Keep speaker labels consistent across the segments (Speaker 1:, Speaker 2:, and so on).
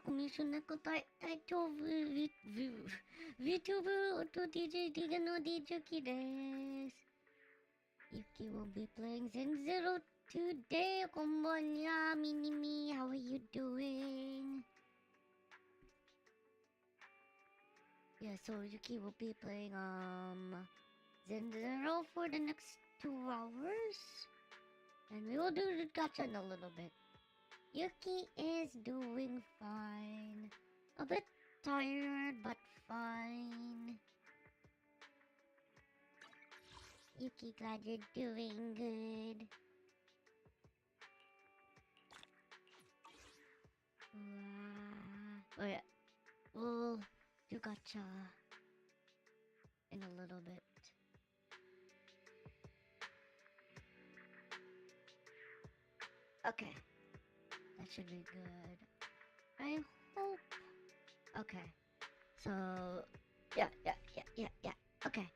Speaker 1: コミッションな答え、大丈夫、VTuber と DJ ディガの DJ です。Yuuki will be playing Zen Zero today. こんばんは、ミニミ、how are you doing? Yeah, so Yuuki will be playing Zen Zero for the next 2 hours. And we will do the gacha in a little bit. Yuuki is doing fine. A bit tired, but fine. Yuuki, glad you're doing good. Oh yeah, we'll do gacha in a little bit. Okay, that should be good. I hope. Okay, so yeah. Okay,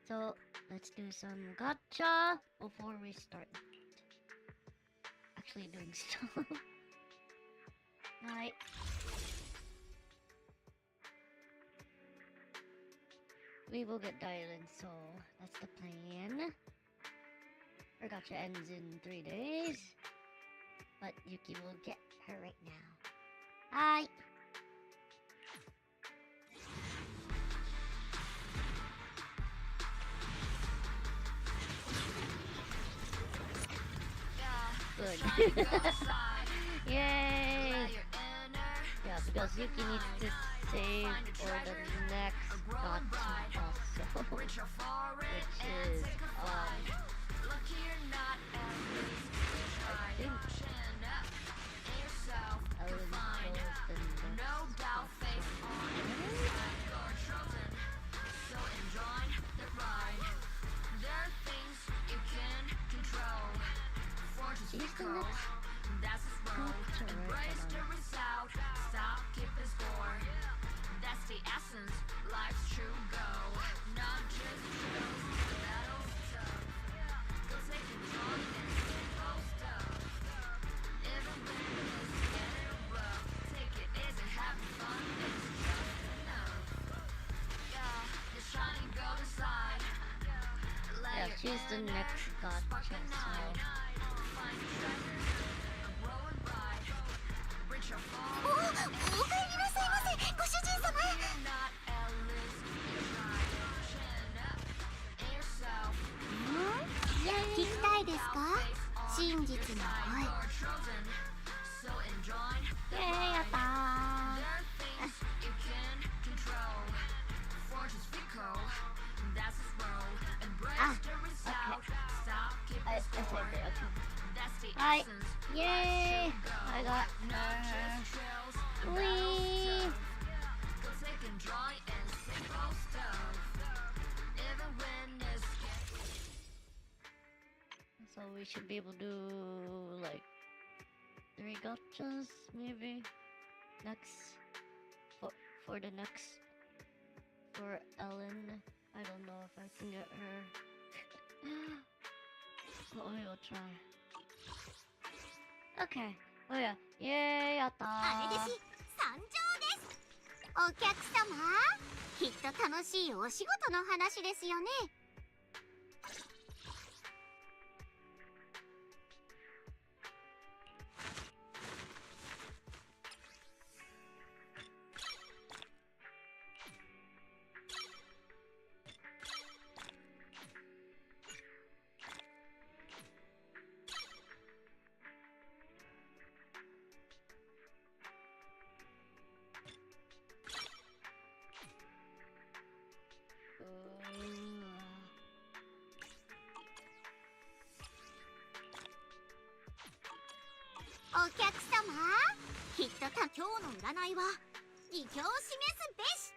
Speaker 1: so let's do some gacha before we start actually doing stuff. Night. We will get Dylan, so that's the plan. Our gacha ends in 3 days. But Yuuki will get her right now. Hi! Good. Yay! Yeah, because Yuuki needs to save for the next gacha also. Which is, I think no doubt face on you're chosen, so enjoy the ride. There are things you can control. Fortune's equal, that's his role. Embrace the result, stop keeping score. That's the essence, life's true goal. Not just shows, the battle's tough. Go take control and simple stuff. Even when it's getting rough, take it easy, having fun, it's just enough. Yeah, the shining golden side. Yeah, she's the next gacha, so... Find your treasures, I'm growing bright. Reach your fall. Oh, お帰りなさいませ、ご主人様。
Speaker 2: 聞きたいですか？真実の声。
Speaker 1: やったー。はい、イエーイ。I got her. Wee. So we should be able to do like 3 gachas maybe next for the next for Ellen. I don't know if I can get her. But we will try. Okay. Oh yeah. Yay! やったー。
Speaker 2: あれです。参上です。お客様、きっと楽しいお仕事の話ですよね。お客様、きっと今日の占いは義境を示すべし。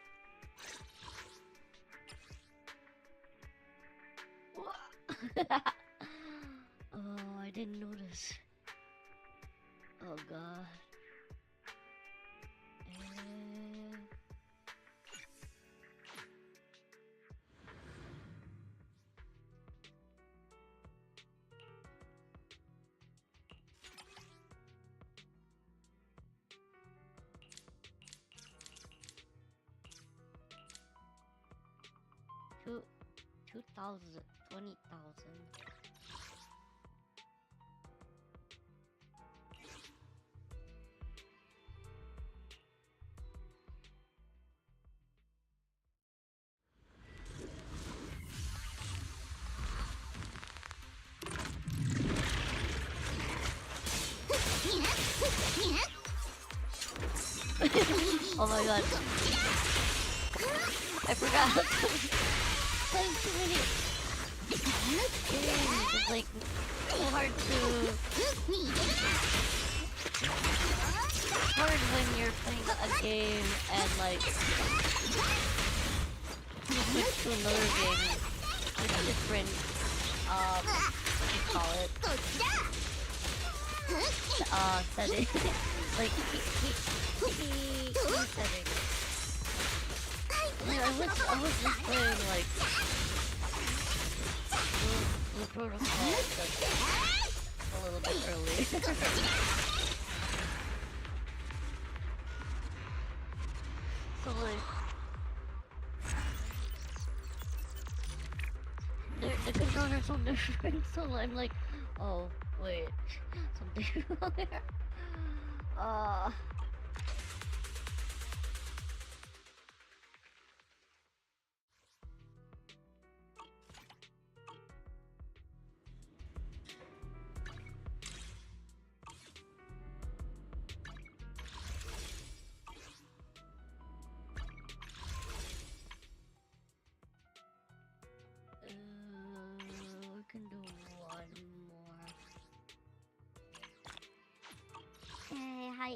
Speaker 1: Oh, I didn't notice. Oh god.
Speaker 3: 2,000, 20,000. Oh my god. I forgot. Playing too many games is like so hard to. It's hard when you're playing a game and like you switch to another game with different what do you call it? Settings. Like settings. I was just playing like the protocol a little bit early. So like the controls are so different. So I'm like, oh wait, something wrong there. We can do one more. Hi.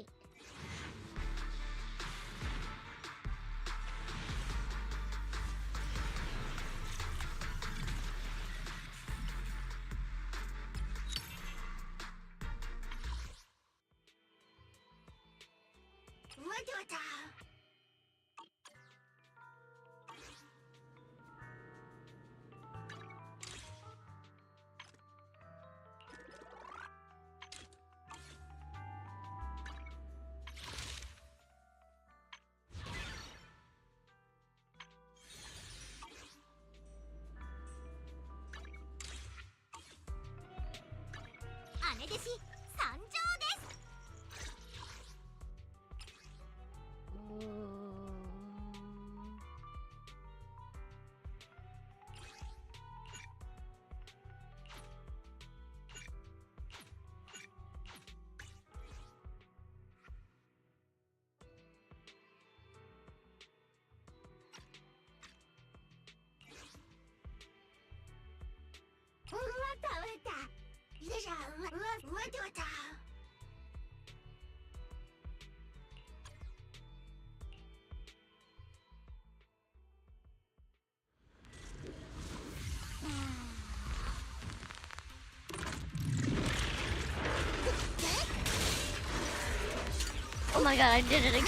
Speaker 3: Oh my god, I did it again.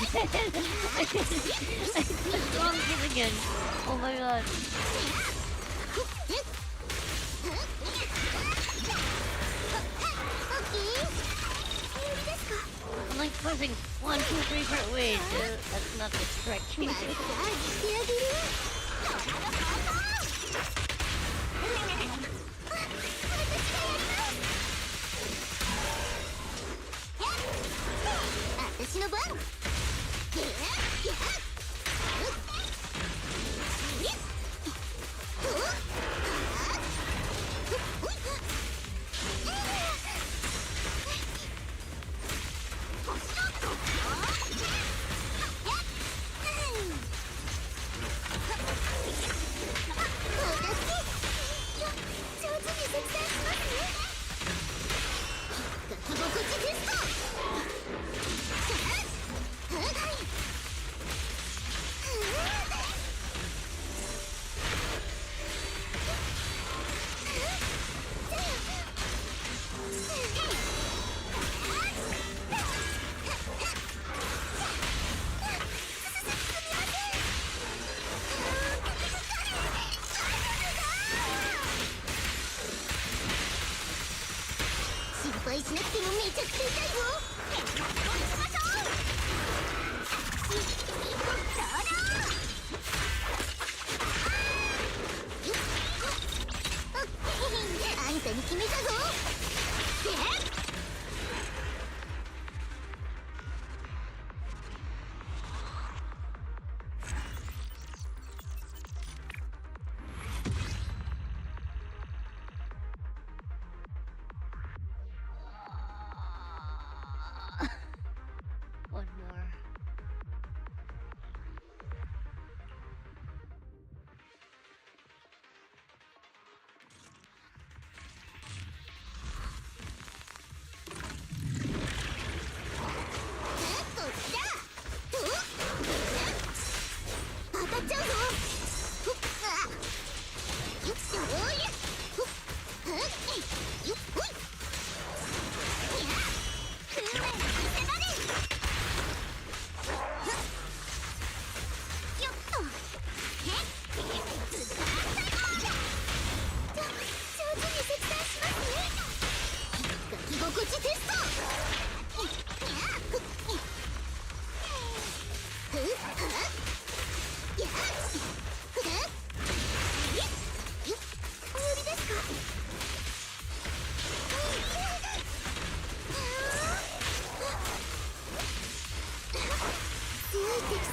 Speaker 3: I did the wrong thing again. Oh my god. I'm like pressing 1, 2, 3 for wait, that's not the correct key.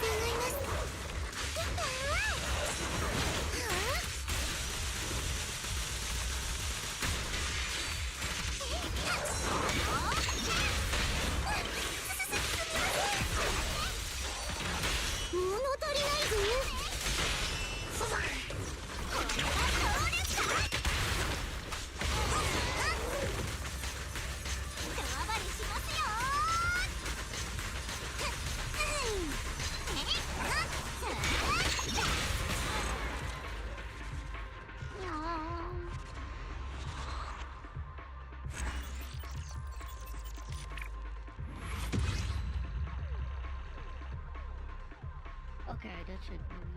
Speaker 2: います。物足りないぞ。これがどうですか。手渡りしますよ。
Speaker 3: Okay, that should be good.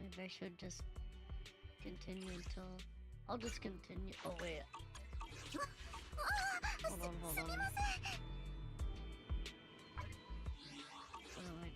Speaker 3: Maybe I should just continue until... I'll just continue. Oh, wait. Hold on, hold on. Hold on, wait.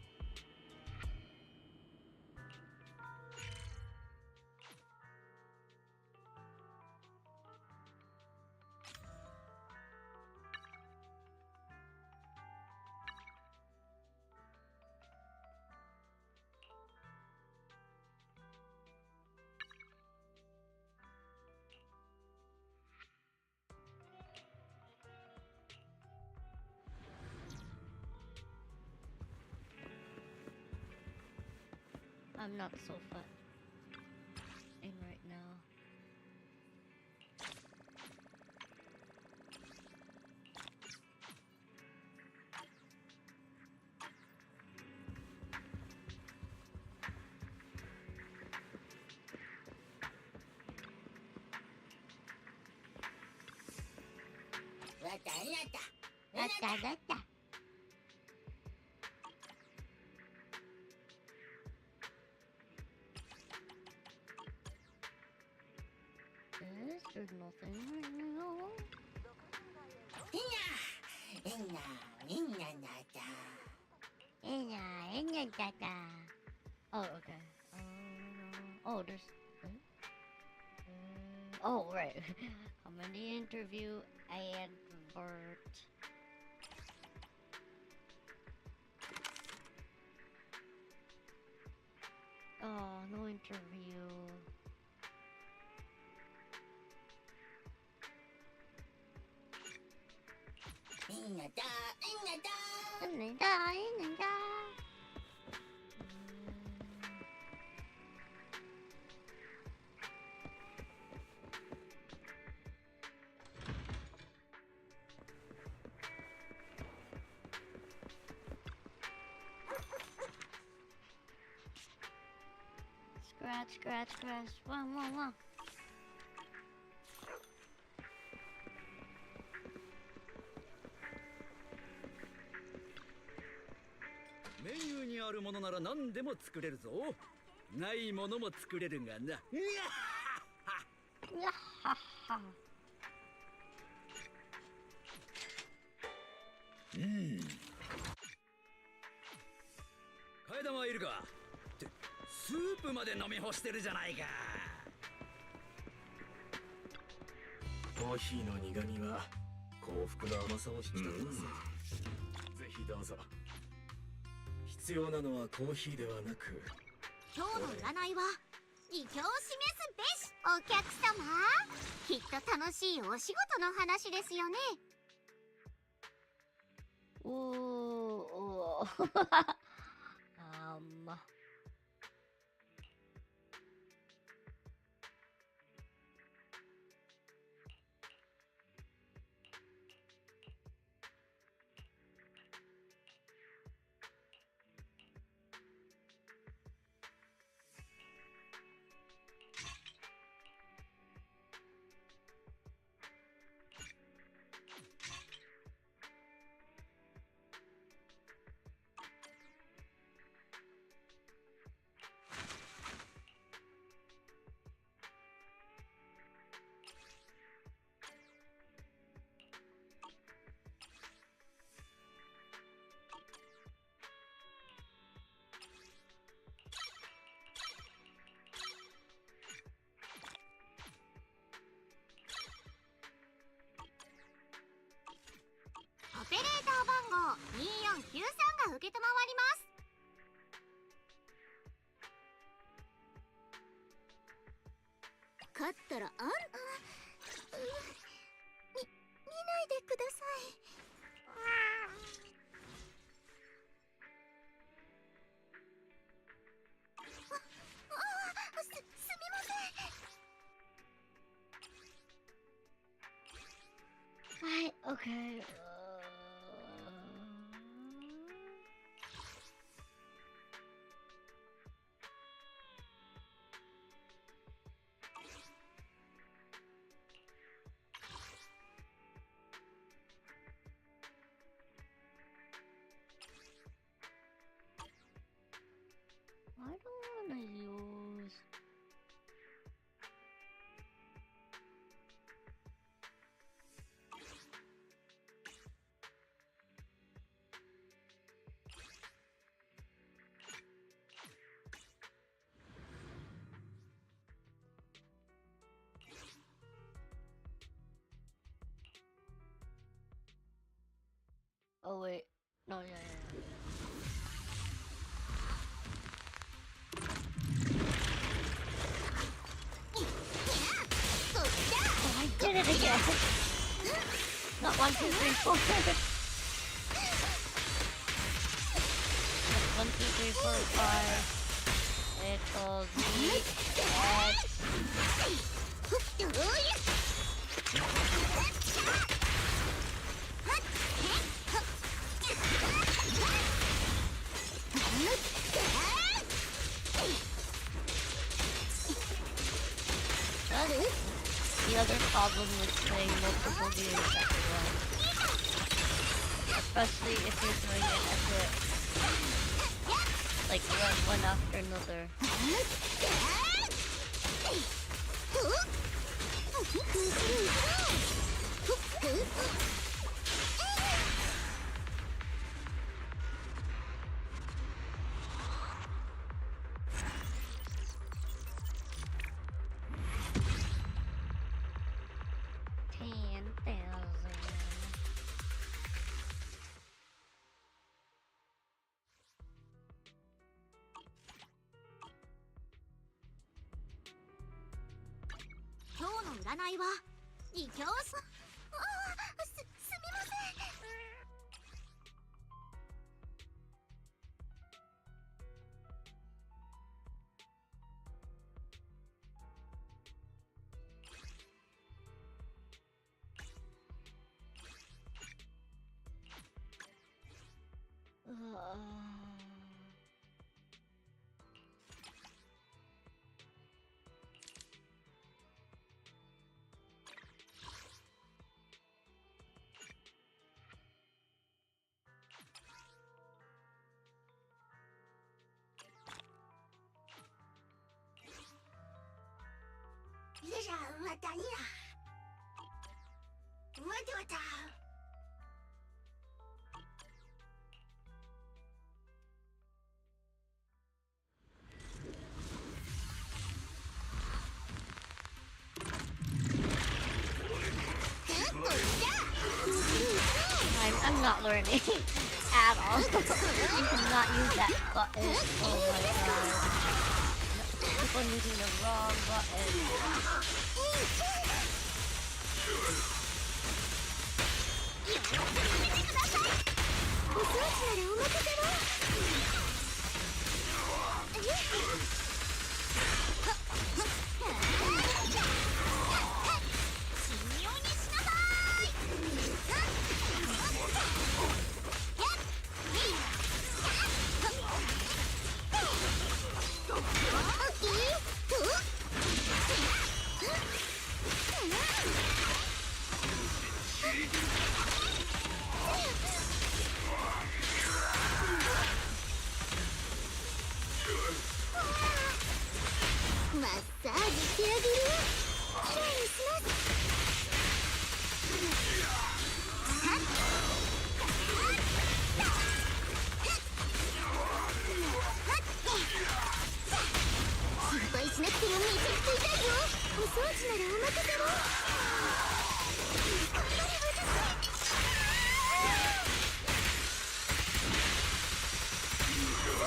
Speaker 3: I'm not so fun in right now. There's nothing right now. Oh, okay. Oh, there's... oh, right. Comedy interview and Bert. Oh, no interview. Scratch, scratch, scratch. One, one, one.
Speaker 4: メニューにあるものなら何でも作れるぞ。ないものも作れるがな。
Speaker 3: やっはっは。
Speaker 4: 替え玉いるか。ってスープまで飲み干してるじゃないか。
Speaker 5: コーヒーの苦味は幸福の甘さを引き立てます。ぜひどうぞ。必要なのはコーヒーではなく、
Speaker 2: 今日の占いは意境を示すべし。お客様、きっと楽しいお仕事の話ですよね。
Speaker 3: おー
Speaker 2: 2493が受けたまわります。勝ったら見ないでください。すみません。
Speaker 3: Right, okay. I don't wanna use. Oh wait, no, yeah. Oh, I did it again. Not 1, 2, 3, 4. 1, 2, 3, 4, 5. Z, X. The other problem with playing multiple games at once, especially if you're doing it as like one after another.
Speaker 2: 占いは異教すみません。
Speaker 1: よいしょ、またにや。またまた。
Speaker 3: I'm not learning at all. You cannot use that button. Oh my god. Keep on using the wrong button.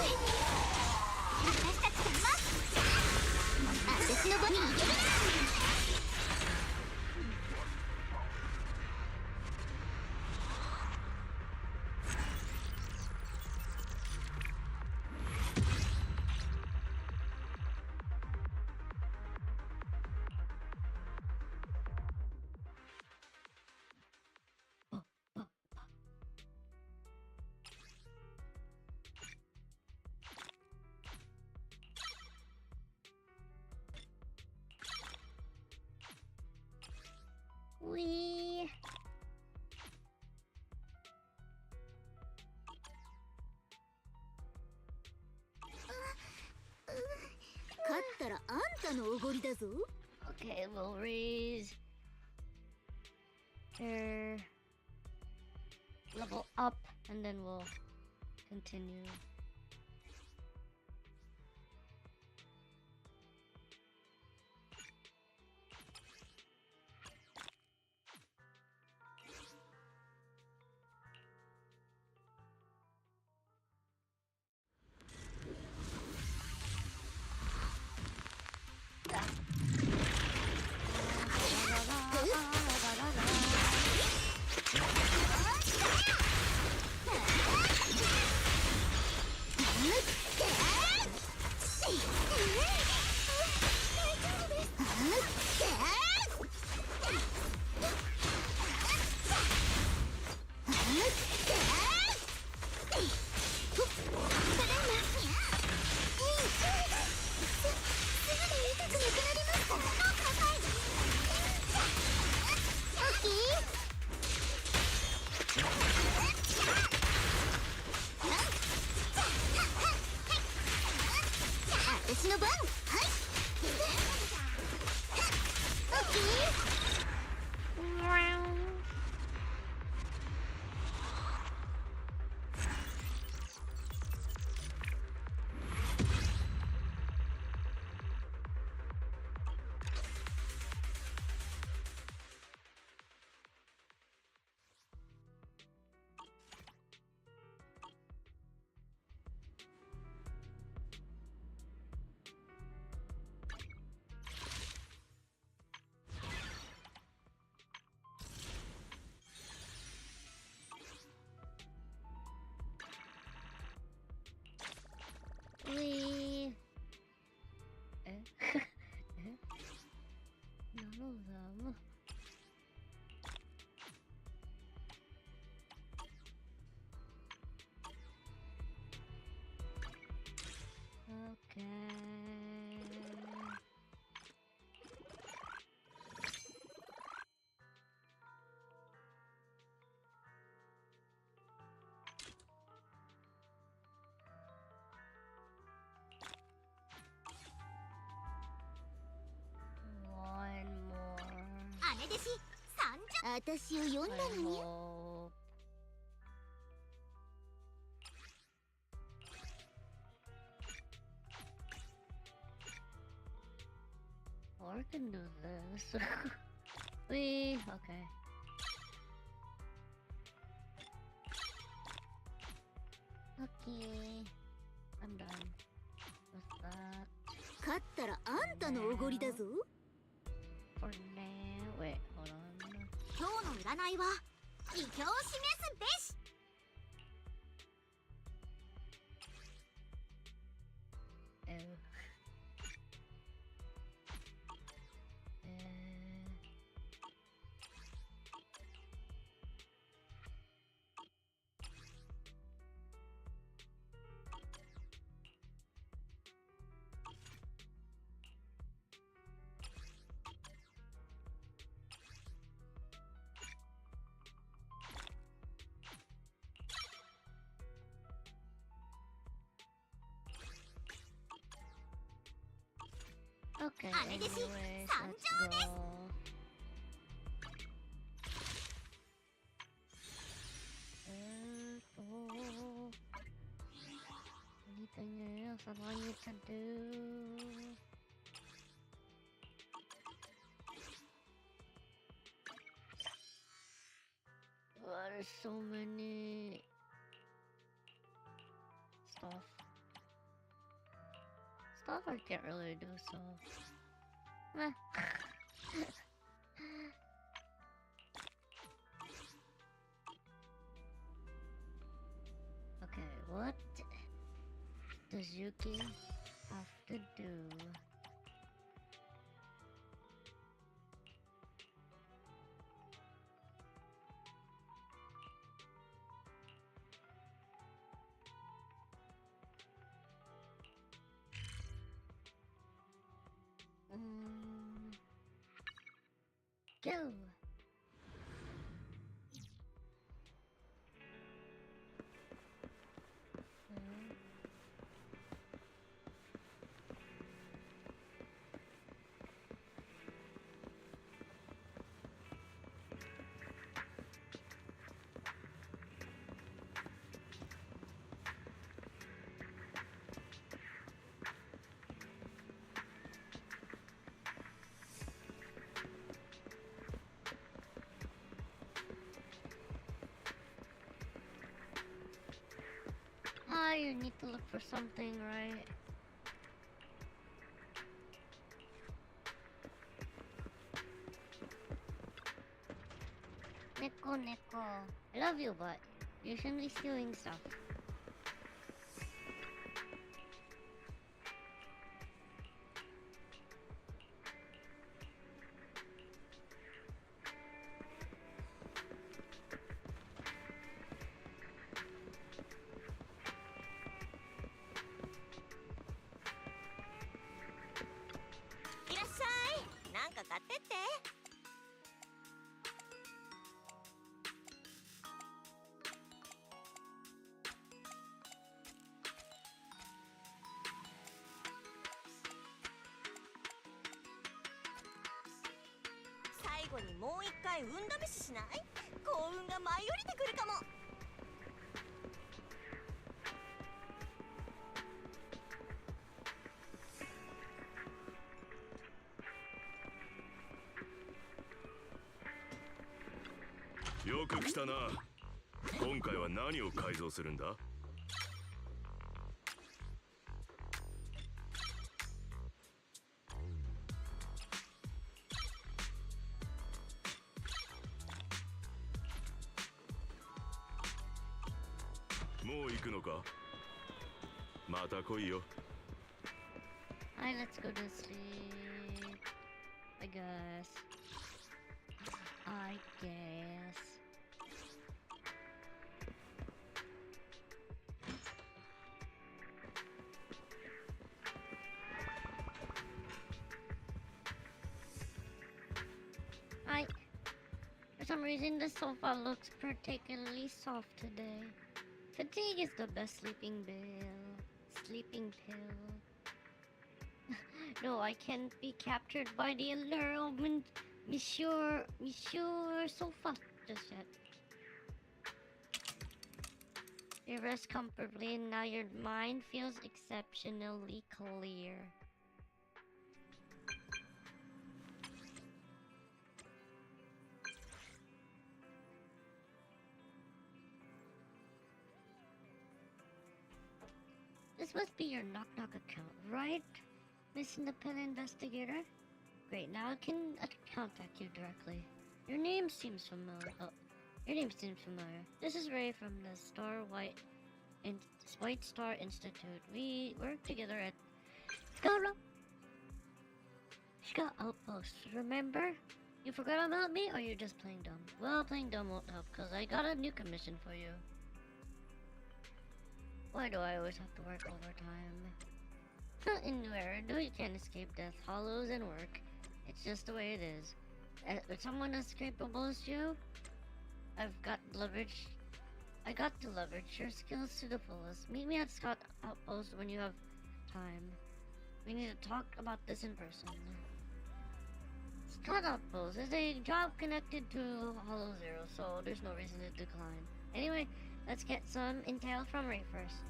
Speaker 2: 私たちがいます。私の場に行けるな。
Speaker 3: Wee.
Speaker 2: 勝ったらあんたのおごりだぞ。
Speaker 3: Okay, we'll raise their level up and then we'll continue.私の番。はい。オッケー。Wee. ええなるほど。Okay. One more.
Speaker 2: 姉弟子参上。私を呼んだの
Speaker 3: I
Speaker 2: に。
Speaker 3: hope. Or I can do this. We okay. Okay, I'm done with that
Speaker 2: 勝ったらあんたのおごりだぞ。
Speaker 3: for now. Wait, hold on.
Speaker 2: 今日の占いは意表を示すべし。
Speaker 3: Oh. Okay,
Speaker 2: 姉弟子
Speaker 3: anyways,
Speaker 2: 参
Speaker 3: let's
Speaker 2: 上です。
Speaker 3: go. Anything else I want you to do? There's so many stuff. stuff I can't really do so. Meh. Okay, what does Yuuki have to do? Go! Ah, you need to look for something, right? Neko, Neko. I love you, but you shouldn't be stealing stuff.
Speaker 6: 最後にもう一回運試ししない？幸運が舞い降りてくるかも。
Speaker 5: よく来たな。今回は何を改造するんだ？もう行くのか？また来いよ。
Speaker 3: Alright, let's go to sleep. I guess. For some reason, the sofa looks particularly soft today. Fatigue is the best sleeping pill. No, I can't be captured by the allure of Monsieur Sofa just yet. You rest comfortably and now your mind feels exceptionally clear. This must be your knock-knock account, right, Miss Independent Investigator? Great, now I can contact you directly. Your name seems familiar. Oh, your name seems familiar. This is Ray from the White Star Institute. We work together at Ska Outpost. Remember? You forgot about me, or you're just playing dumb? Well, playing dumb won't help, cause I got a new commission for you. Why do I always have to work overtime? Anywhere, no, you can't escape death, hollows, and work. It's just the way it is. With someone as capable as you, I got to leverage your skills to the fullest. Meet me at Scott Outpost when you have time. We need to talk about this in person. Scott Outpost is a job connected to Hollow Zero, so there's no reason to decline. Anyway, let's get some intel from Ray first.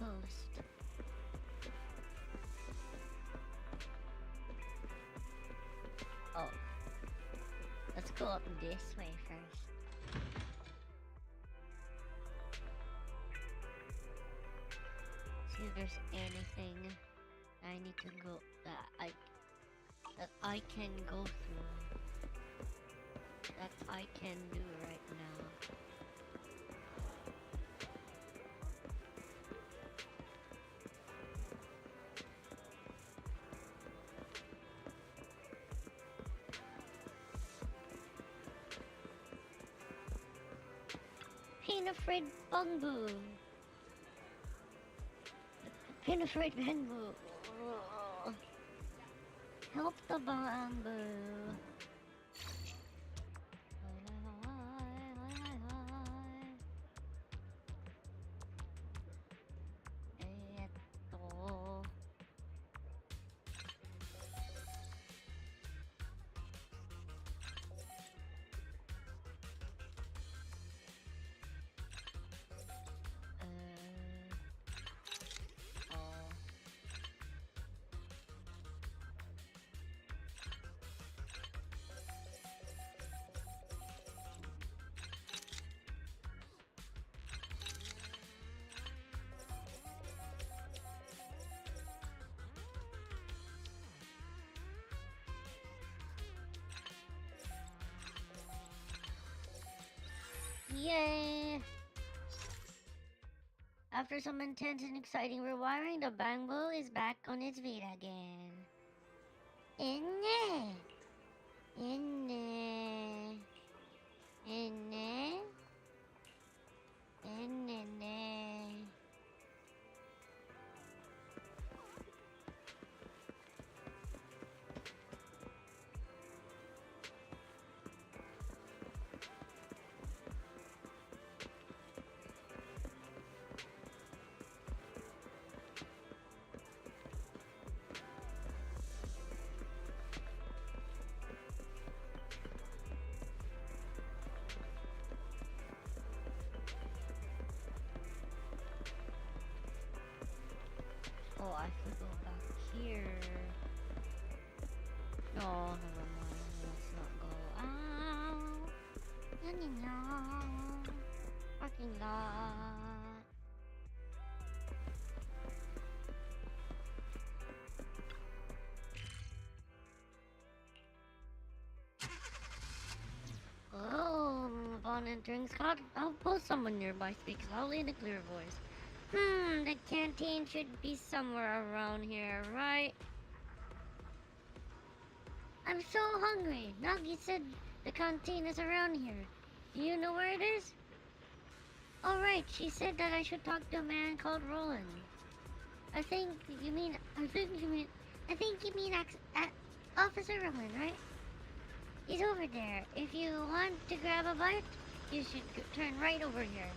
Speaker 3: Post. Oh. Let's go up this way first. See if there's anything I need to go that I can go through. That I can do right now. Pain afraid bamboo. Pain afraid bamboo. Help the bamboo. Yay! After some intense and exciting rewiring, the bamboo is back on its feet again. Inne! Inne! Inne! Inne! Oh, I could go back here. No, never mind. Let's not go. Parking lot. Oh, upon entering Scott, I'll post someone nearby speaks loudly in a clear voice. The canteen should be somewhere around here, right? I'm so hungry. Nagi said the canteen is around here. Do you know where it is? All right, she said that I should talk to a man called Roland. I think you mean Officer Roland, right? He's over there. If you want to grab a bite, you should turn right over here.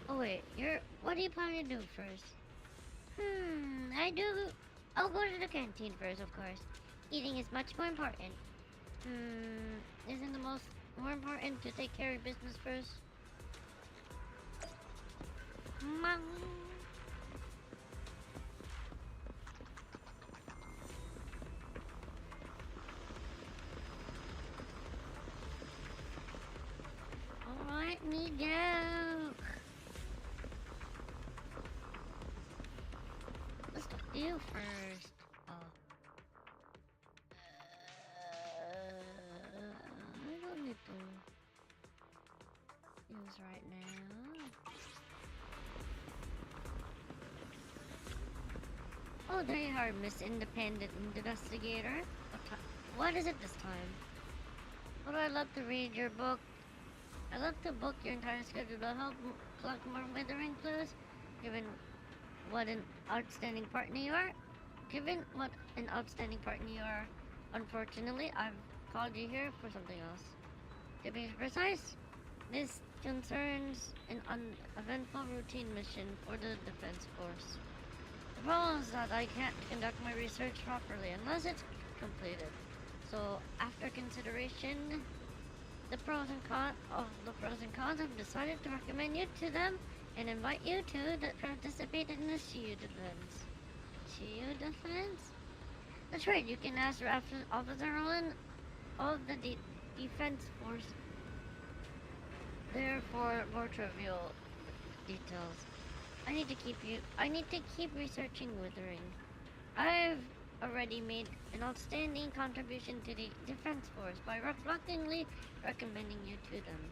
Speaker 3: Oh wait, what do you plan to do first? I'll go to the canteen first, of course. Eating is much more important. Isn't the more important to take care of business first? Mom. Alright, me go. Let's talk to you first. I don't need to use right now. Oh, there you are, Miss Independent Investigator. What is it this time? Would I love to read your book? I love to book your entire schedule to help collect more withering clues. Given what an outstanding partner you are. Unfortunately, I've called you here for something else. To be precise, this concerns an uneventful routine mission for the Defense Force. The problem is that I can't conduct my research properly unless it's completed. So, after consideration, the pros and cons, I've decided to recommend you to them and invite you to participate in the Shiyu defense. Shiyu defense? That's right, you can ask Officer Roland all the defense force. Therefore, more trivial details. I need to keep researching Withering. I've already made an outstanding contribution to the defense force by reluctantly recommending you to them.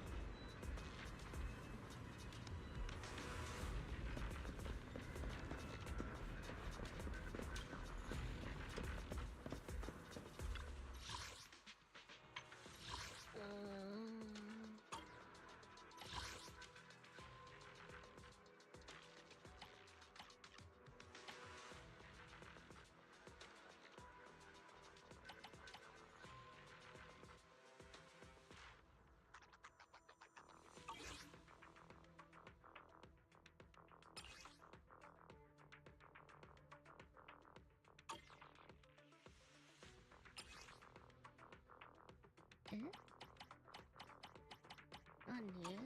Speaker 3: On you?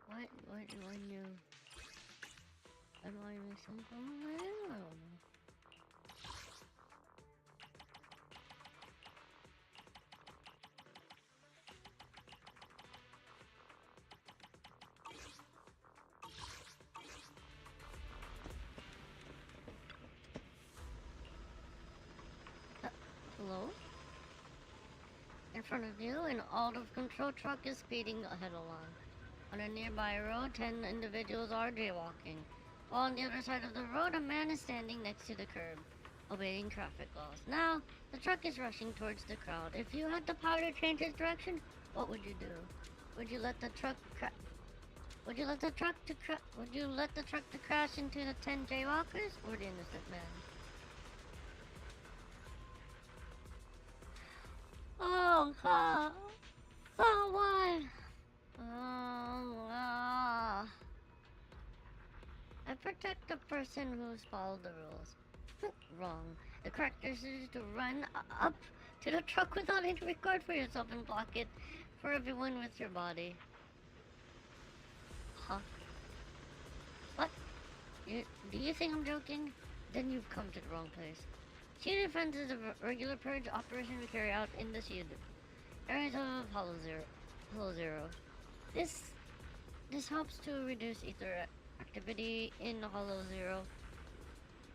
Speaker 3: What do I know? Am I missing somewhere? I don't know. Hello? In front of you, an out-of-control truck is speeding ahead along. On a nearby road, 10 individuals are jaywalking. While on the other side of the road, a man is standing next to the curb, obeying traffic laws. Now, the truck is rushing towards the crowd. If you had the power to change its direction, what would you do? Would you let the truck Would you let the truck to crash into the 10 jaywalkers or the innocent man? Oh God! Someone! I protect the person who's followed the rules. Wrong. The correct decision is to run up to the truck without any regard for yourself and block it for everyone with your body. Huh? What? Do you think I'm joking? Then you've come to the wrong place. Shield defense is a regular purge operation we carry out in the shield areas of Hollow Zero. This helps to reduce ether activity in Hollow Zero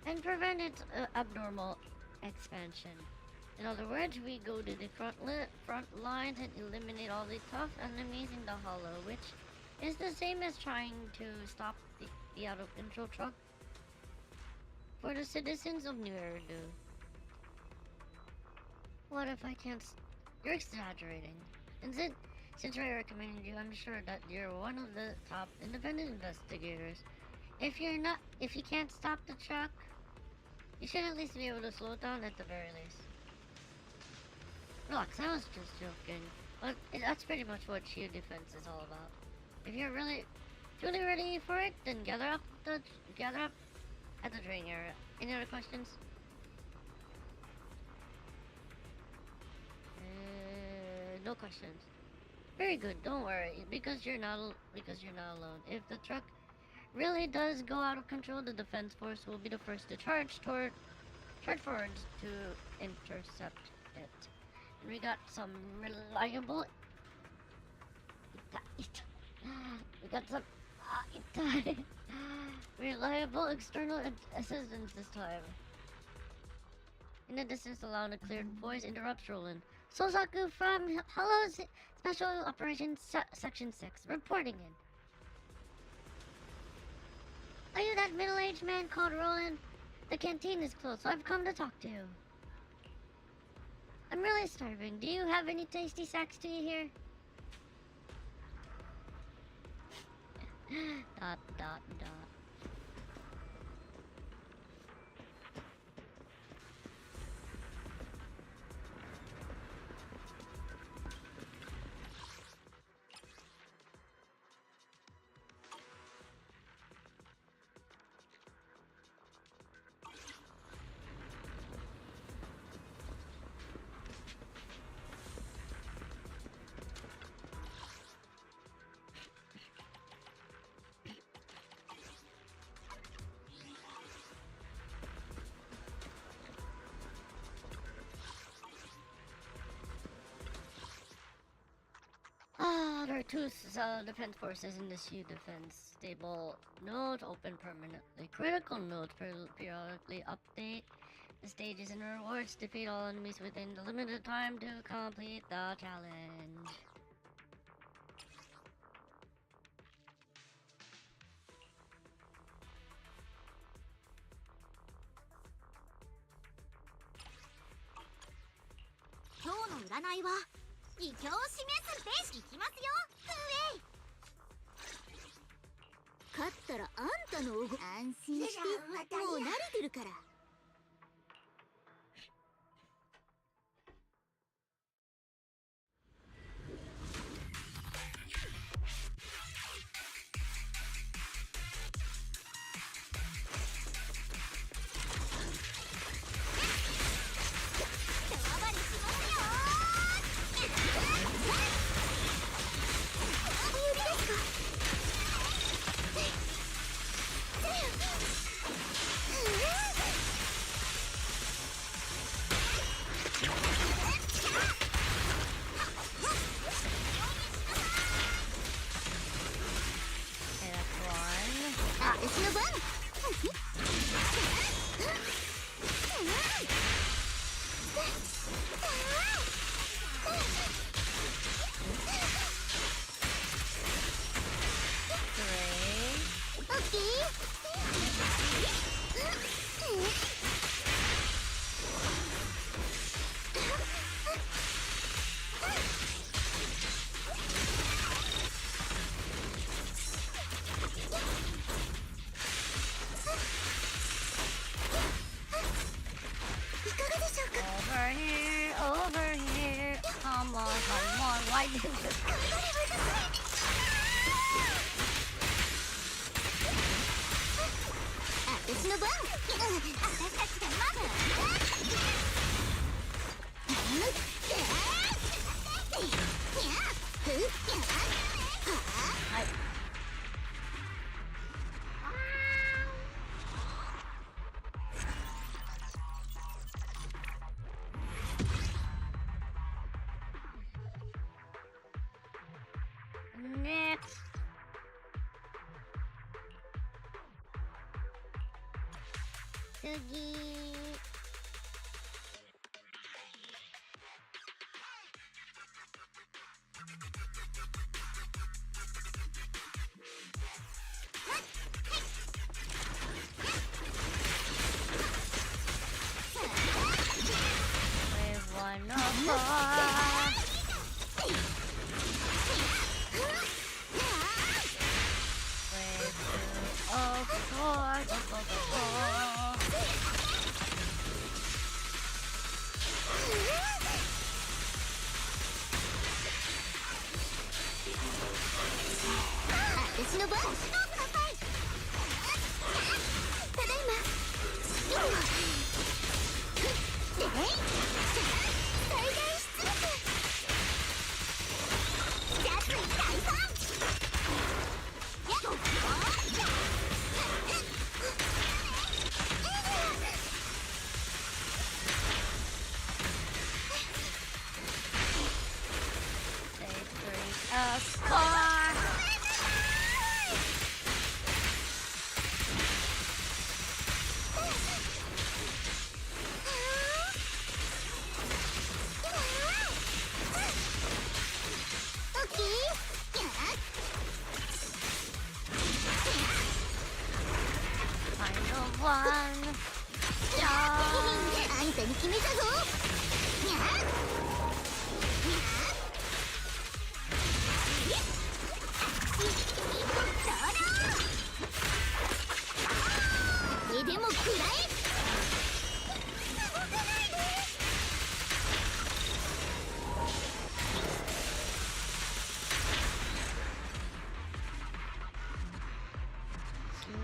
Speaker 3: and prevent its abnormal expansion. In other words, we go to the front lines and eliminate all the tough enemies in the Hollow, which is the same as trying to stop the out-of-control truck for the citizens of New Eridu. What if I can't? You're exaggerating. And since I recommended you, I'm sure that you're one of the top independent investigators. If you can't stop the truck, you should at least be able to slow it down at the very least. Relax, I was just joking. But that's pretty much what shield defense is all about. If you're truly ready for it, then gather up at the train area. Any other questions? No questions. Very good. Don't worry, because you're not alone. If the truck really does go out of control, the defense force will be the first to charge forward to intercept it. And we got some reliable external assistance this time. In the distance, along a cleared voice interrupts Roland. Sosaku from Hollow's Special Operations Section 6, reporting in. Are you that middle-aged man called Roland? The canteen is closed, so I've come to talk to you. I'm really starving. Do you have any tasty snacks to eat here? dot. two defense forces in the shield defense stable node open permanently. Critical nodes periodically update the stages and rewards. Defeat all enemies within the limited time to complete the challenge. Over here. Come on, why did you? 私の番。私たちがまず。はい。Next. Yuuki. Wave 104. Wave 204.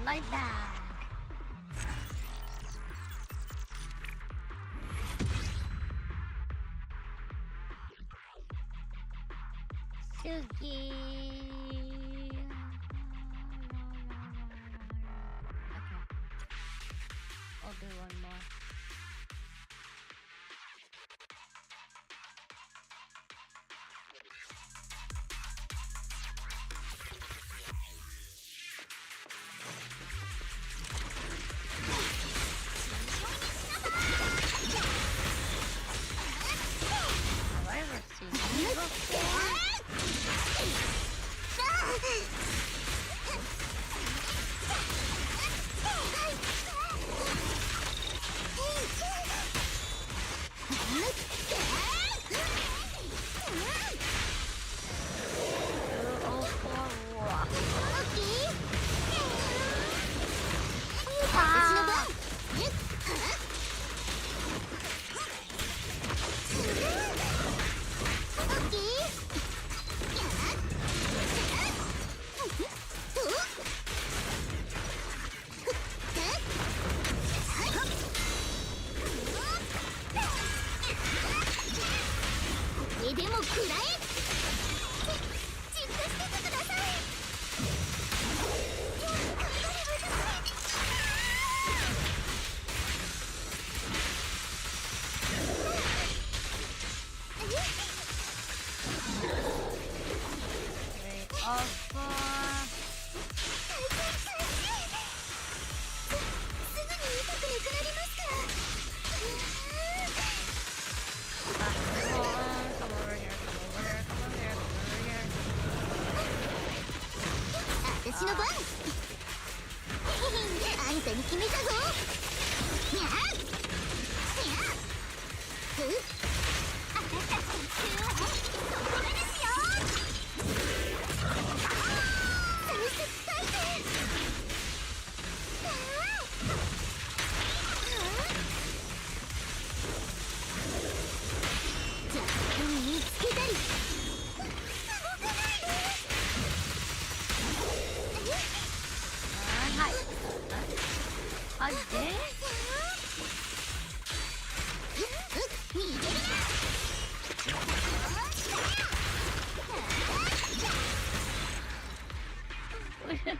Speaker 3: Like that. Yuuki. Okay. I'll do one more.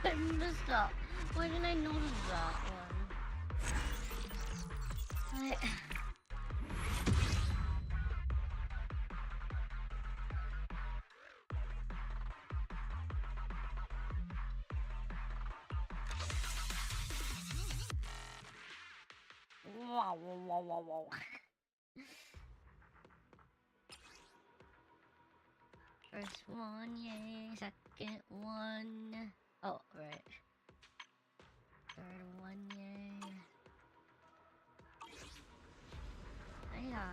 Speaker 3: I missed that. Why didn't I notice that one? Wow, wow, wow, wow. First one, yay. Second one. Oh, right. Third one, yay. Hi, hi.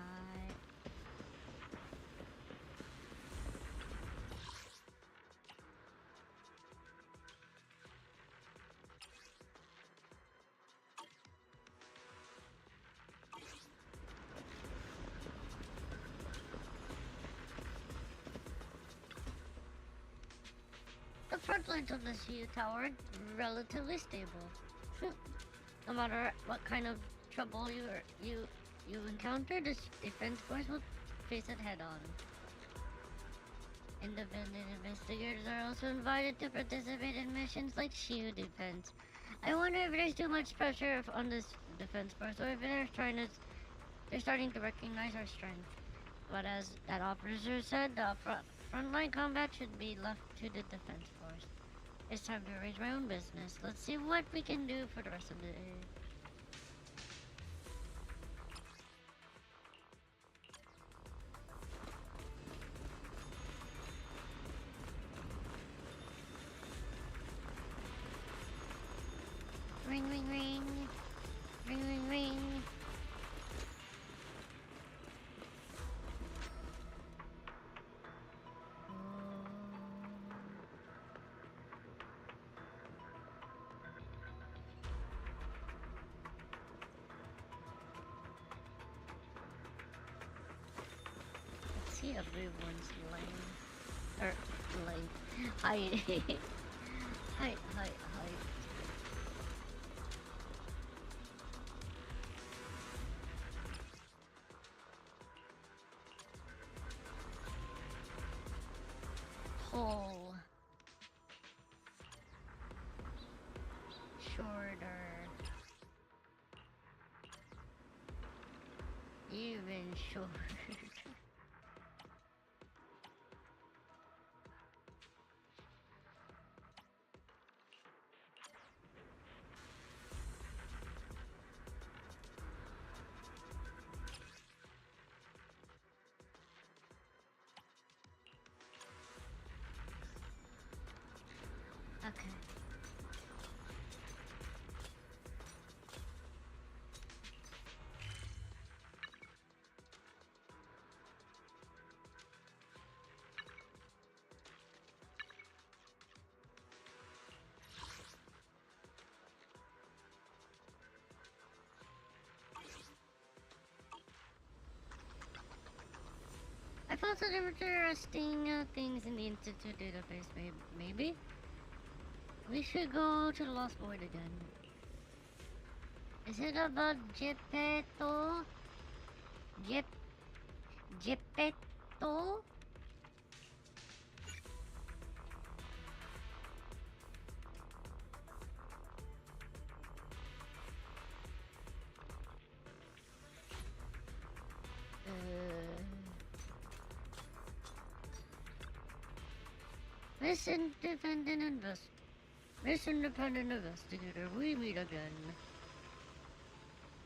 Speaker 3: The front lines of the CU tower are relatively stable. No matter what kind of trouble you encounter, the defense force will face it head on. Independent investigators are also invited to participate in missions like shield defense. I wonder if there's too much pressure on this defense force, or if they're starting to recognize our strength. But as that officer said, the frontline combat should be left to the defense force. It's time to arrange my own business. Let's see what we can do for the rest of the day. Ring, ring, ring. Ring, ring, ring. Let's see everyone's lane. Lane. Hi. Hi, hi, hi. Pull. Shorter. Even shorter. Okay. I found some interesting things in the Institute database, maybe? We should go to the Lost Void again. Is it about Gepetto? Gepetto? Miss Independent Investigator, we meet again.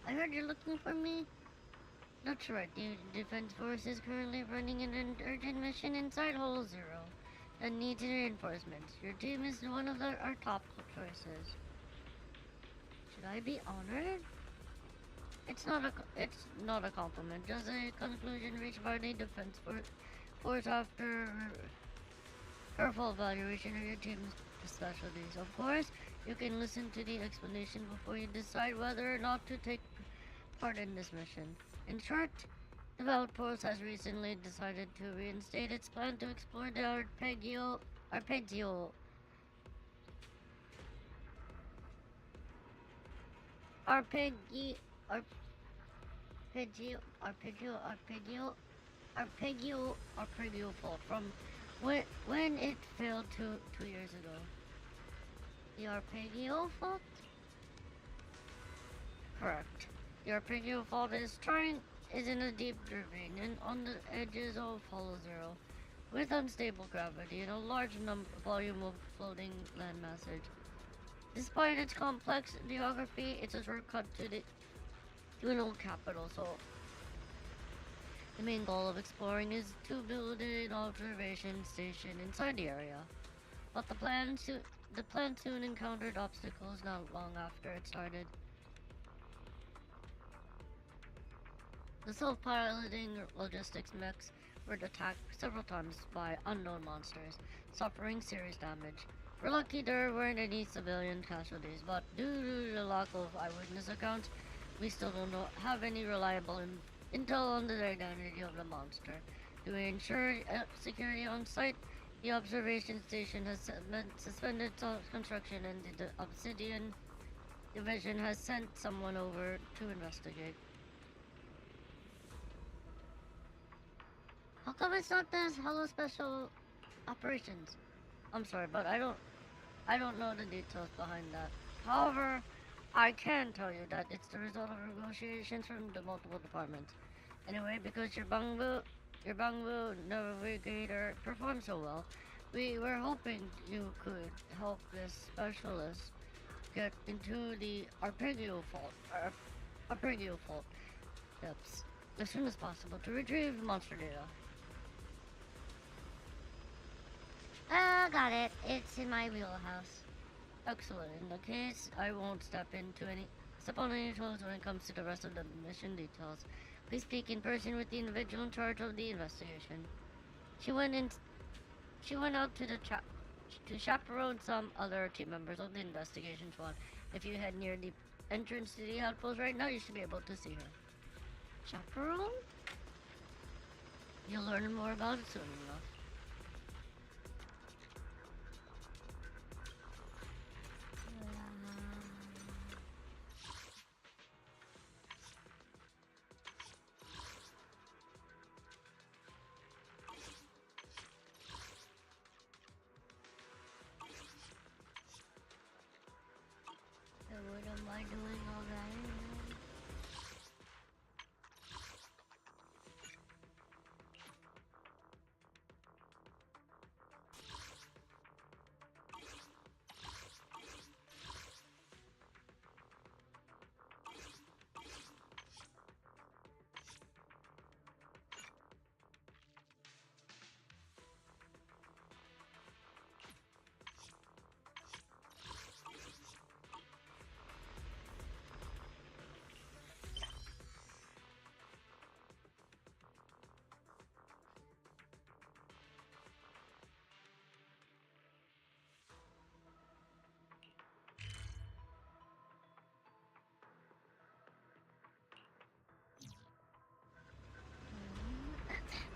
Speaker 3: I heard you're looking for me? That's right, the Defense Force is currently running an urgent mission inside Hole Zero that needs reinforcements. Your team is one of our top choices. Should I be honored? It's not a compliment, just a conclusion reached by the defense force after careful evaluation of your team's specialties. Of course, you can listen to the explanation before you decide whether or not to take part in this mission. In short, the Outpost has recently decided to reinstate its plan to explore the arpeggio fault from when it failed 2 years ago. The arpeggio fault? Correct. The arpeggio fault is in a deep ravine and on the edges of Hollow Zero, with unstable gravity and a large volume of floating land massage. Despite its complex geography, it's a shortcut to an old capital, so the main goal of exploring is to build an observation station inside the area. But the plan soon encountered obstacles not long after it started. The self-piloting logistics mechs were attacked several times by unknown monsters, suffering serious damage. We're lucky there weren't any civilian casualties, but due to the lack of eyewitness accounts, we still don't have any reliable intel on the identity of the monster. To ensure security on site, the observation station has suspended construction and the Obsidian Division has sent someone over to investigate. How come it's not this Hello Special Operations? I'm sorry, but I don't know the details behind that. However, I can tell you that it's the result of negotiations from the multiple departments. Anyway, because your Bangbu navigator performed so well, we were hoping you could help this specialist get into the arpeggio fault depths as soon as possible to retrieve monster data. Got it. It's in my wheelhouse. Excellent. In the case, I won't step on any toes when it comes to the rest of the mission details. Please speak in person with the individual in charge of the investigation. She went out to chaperone some other team members of the investigation squad. If you head near the entrance to the outpost right now, you should be able to see her. Chaperone? You'll learn more about it soon enough. What am I doing alright?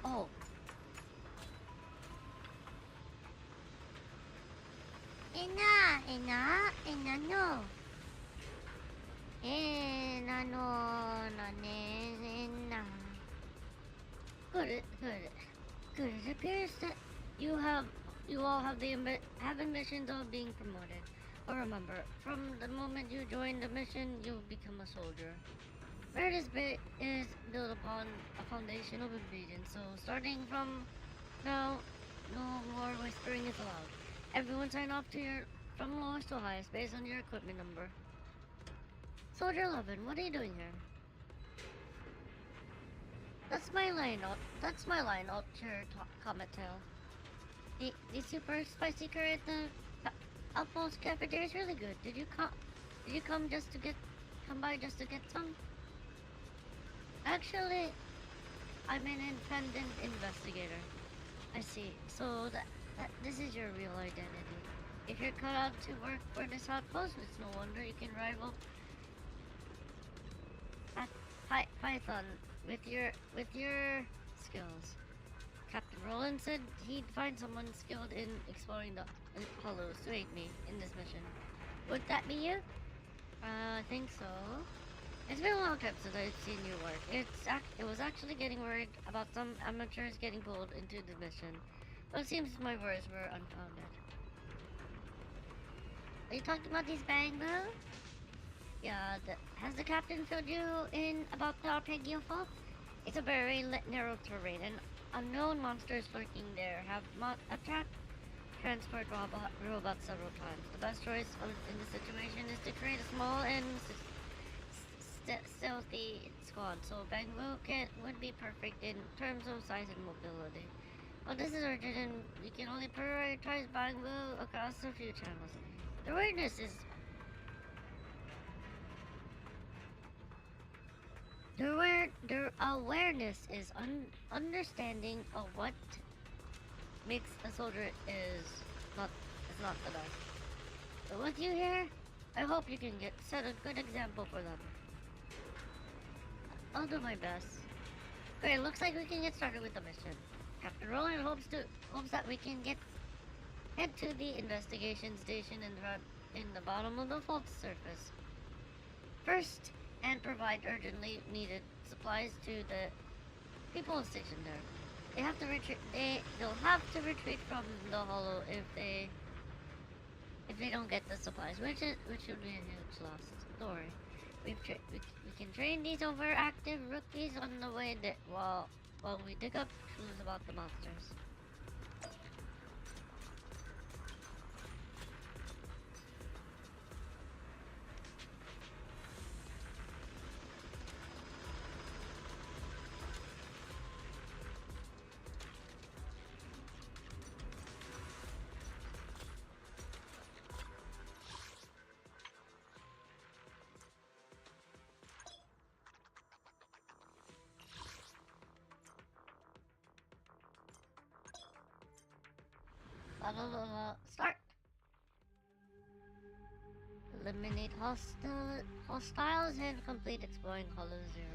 Speaker 3: Oh. Good. It appears that you all have ambitions of being promoted. But remember, from the moment you join the mission, you become a soldier. Merit is built upon a foundation of obedience, so starting from now, no more whispering is allowed. Everyone sign off from lowest to highest based on your equipment number. Soldier 11, what are you doing here? That's my line out your comet tail. The super spicy curry at the Outpost cafeteria is really good. Did you Did you come by just to get some? Actually, I'm an independent investigator. I see. So that this is your real identity. If you're cut out to work for this outpost, it's no wonder you can rival Python with your skills. Captain Roland said he'd find someone skilled in exploring the hollows to aid me in this mission. Would that be you? I think so. It's been a long time since I've seen you work. It was actually getting worried about some amateurs getting pulled into the mission, but it seems my worries were unfounded. Are you talking about these bang boo? Yeah, has the captain filled you in about the Arpeggio fault? It's a very narrow terrain, and unknown monsters lurking there have attacked transport robots several times. The best choice in this situation is to create a small and stealthy squad, so Bangbu would be perfect in terms of size and mobility. But this is urgent, and we can only prioritize Bangbu across a few channels. The awareness is understanding of what makes a soldier is not the best. But with you here, I hope you can set a good example for them. I'll do my best. Great, looks like we can get started with the mission. Captain Roland hopes that we can head to the investigation station in the bottom of the fault surface first, and provide urgently needed supplies to the people stationed there. They'll have to retreat from the hollow if they don't get the supplies, which would be a huge loss. Don't worry. We can train these overactive rookies on the way while we dig up clues about the monsters. Start. Eliminate hostiles and complete exploring Hollow Zero.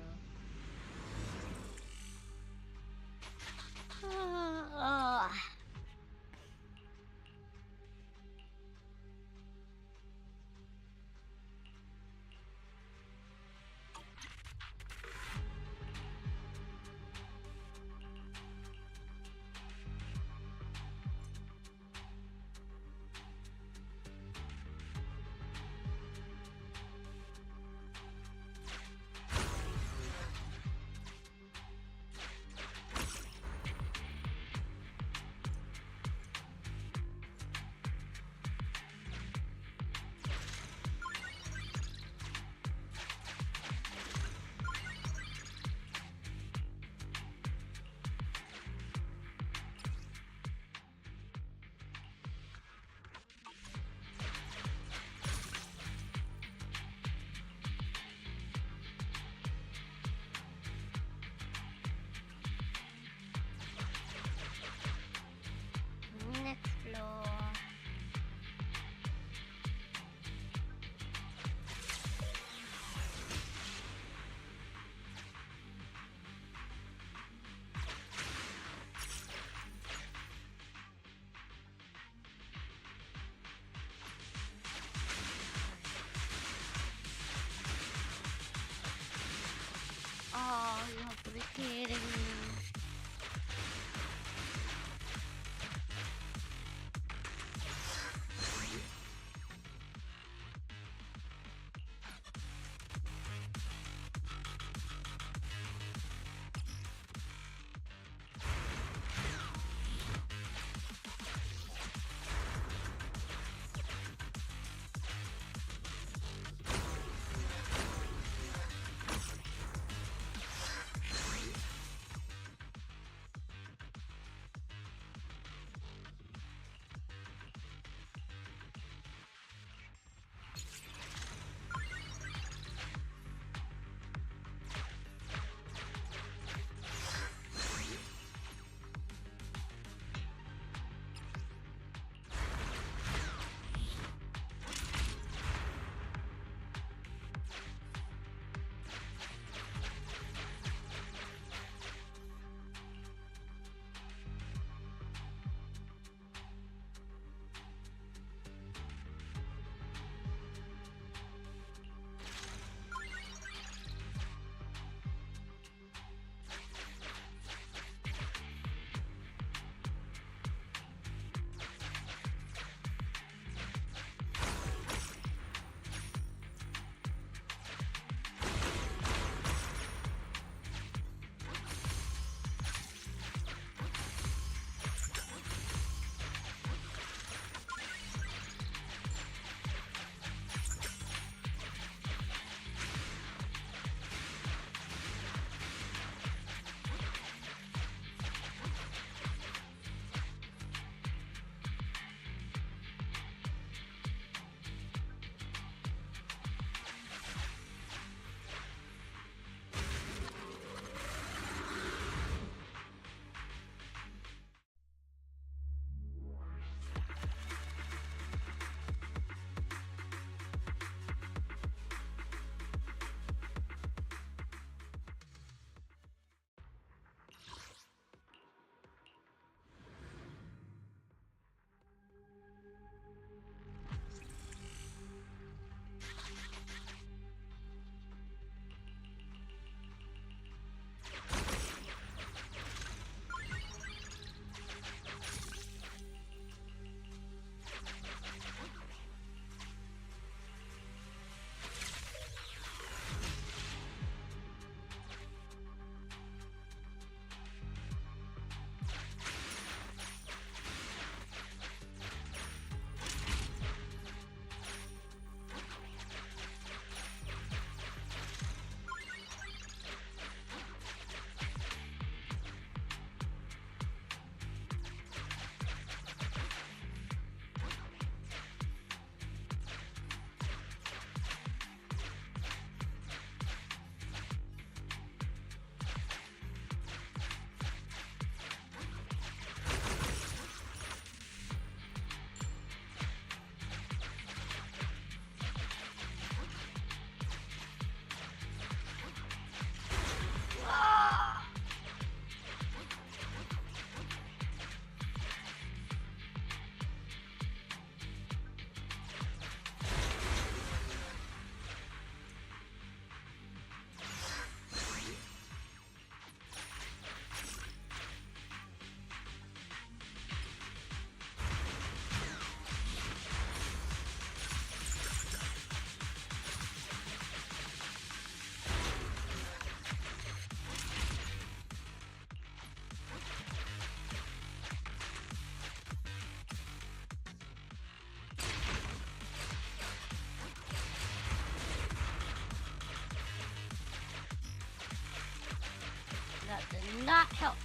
Speaker 3: not help.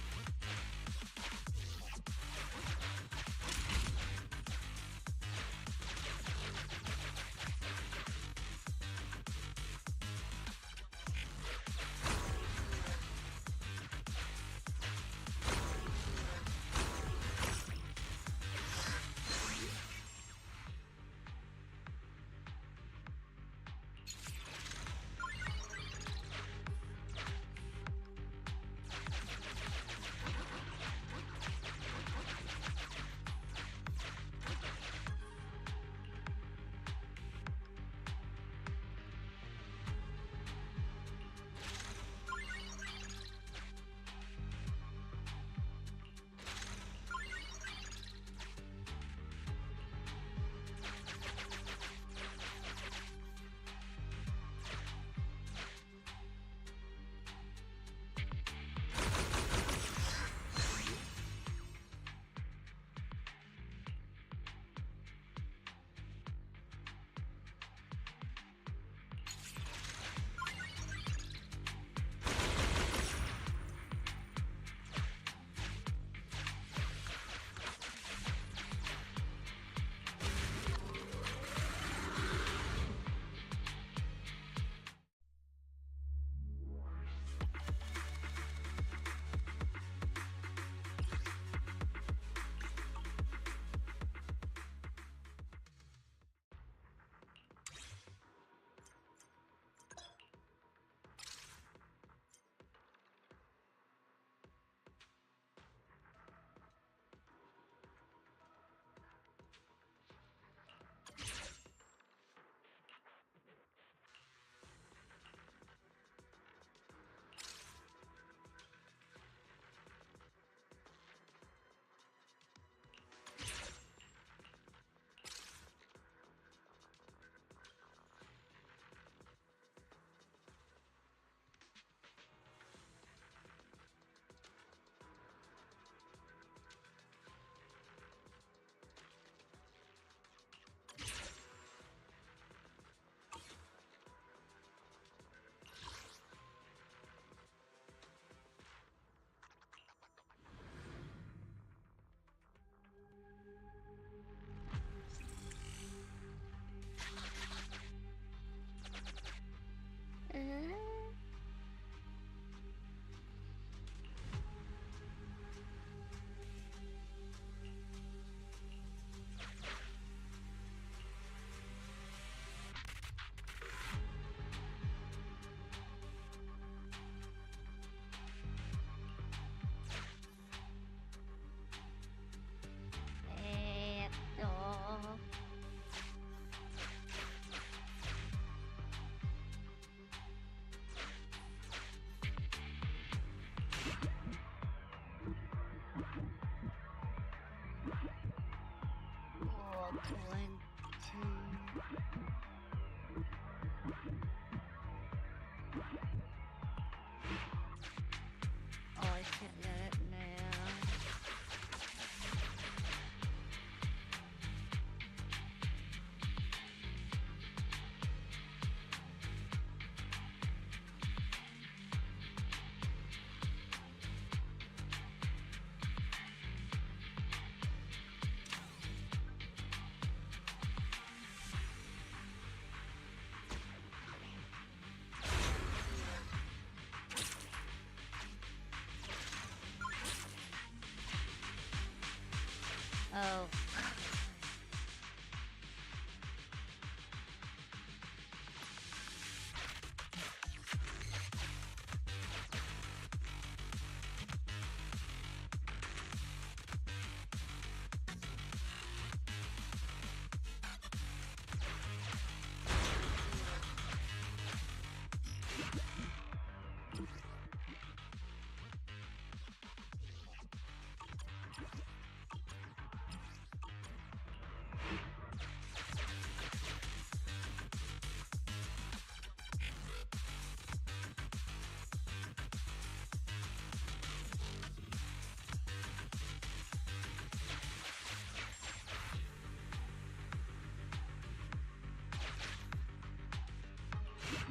Speaker 3: Oh.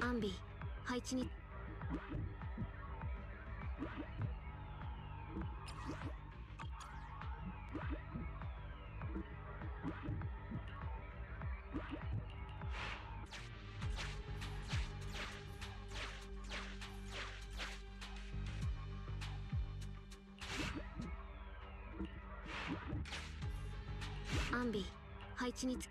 Speaker 2: アンビ配置に備配置につ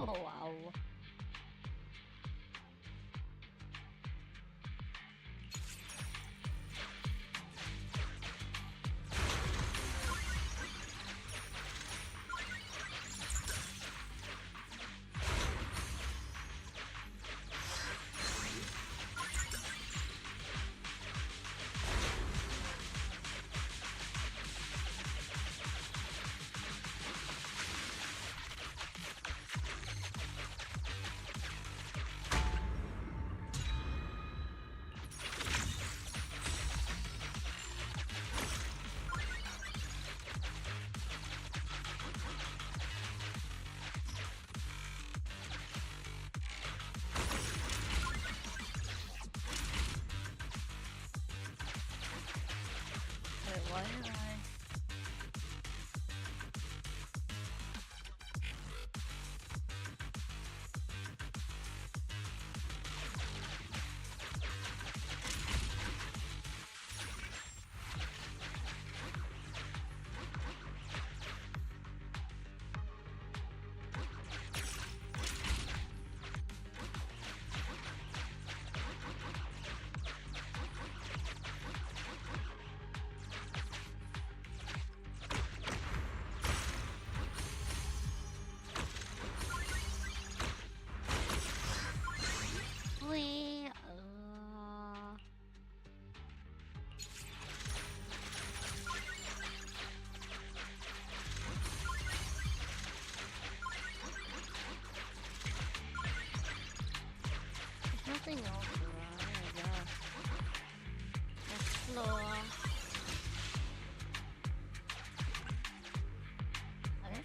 Speaker 3: Oh wow. Wait, why did I? Nothing else around, I guess. Explore. Okay.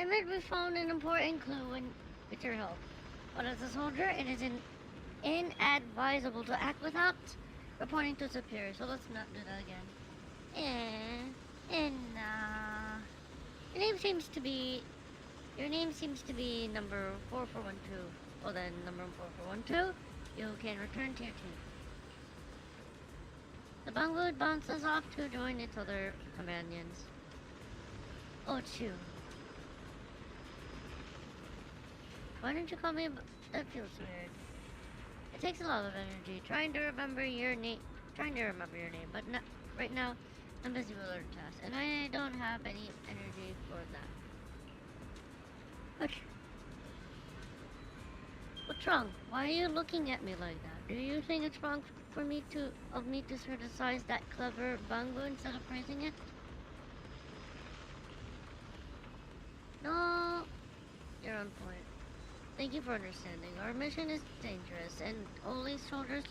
Speaker 3: I admit we found an important clue with your help. But as a soldier, it is inadvisable to act without reporting to superior, so let's not do that again. Your name seems to be number 4412. Well then, number 4412, you can return to your team. The Banggood bounces off to join its other companions. Oh, Chu. Why didn't you call me? That feels weird. It takes a lot of energy trying to remember your name, but not, right now I'm busy with other tasks, and I don't have any energy for that. Okay. What's wrong? Why are you looking at me like that? Do you think it's wrong for me to criticize that clever Bangu instead of praising it? No, you're on point. Thank you for understanding. Our mission is dangerous, and only soldiers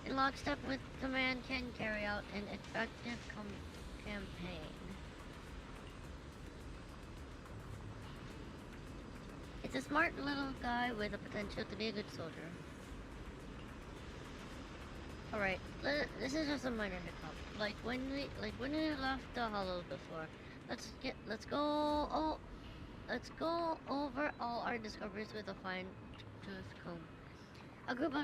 Speaker 3: in lockstep with command can carry out an effective campaign. It's a smart little guy with the potential to be a good soldier. Alright, this is just a minor hiccup. Like when we left the hollow before. Let's go over all our discoveries with a fine-tooth comb. A group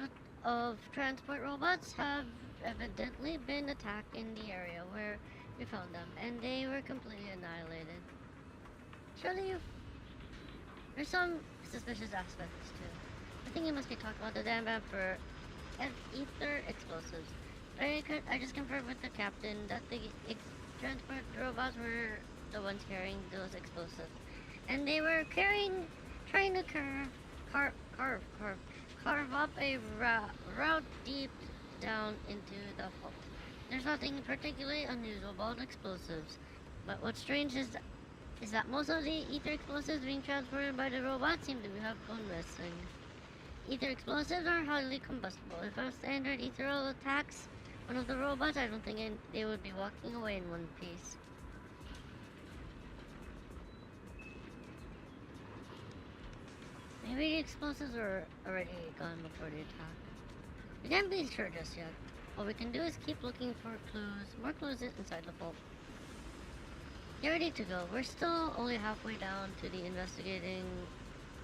Speaker 3: of transport robots have evidently been attacked in the area where we found them, and they were completely annihilated. Surely there's some suspicious aspects too. I think you must be talking about the damn ban for ether explosives. I just confirmed with the captain that the transport robots were the ones carrying those explosives. And they were trying to carve up a route deep down into the fault. There's nothing particularly unusual about explosives, but what's strange is that most of the ether explosives being transported by the robots seem to have gone missing. Ether explosives are highly combustible. If a standard ethereal attacks one of the robots, I don't think they would be walking away in one piece. Maybe the explosives were already gone before the attack. We can't be sure just yet. What we can do is keep looking for more clues inside the vault. Get ready to go. We're still only halfway down to the investigating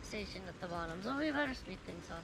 Speaker 3: station at the bottom, so we better speed things up.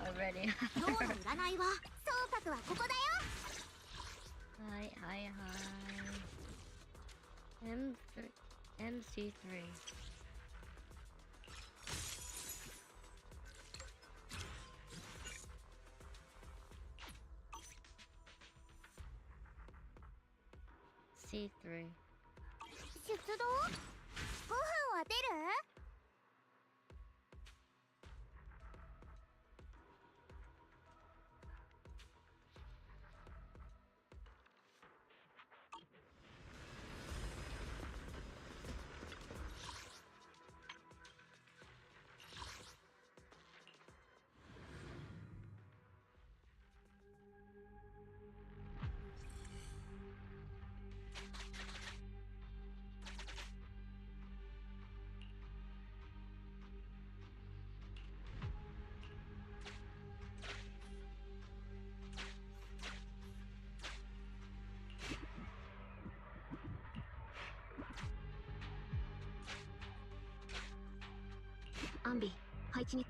Speaker 3: Already.
Speaker 2: 今日の占いは総括はここだよ。
Speaker 3: Hi. MC3. C3.
Speaker 2: 出動？5分は出る？配置に。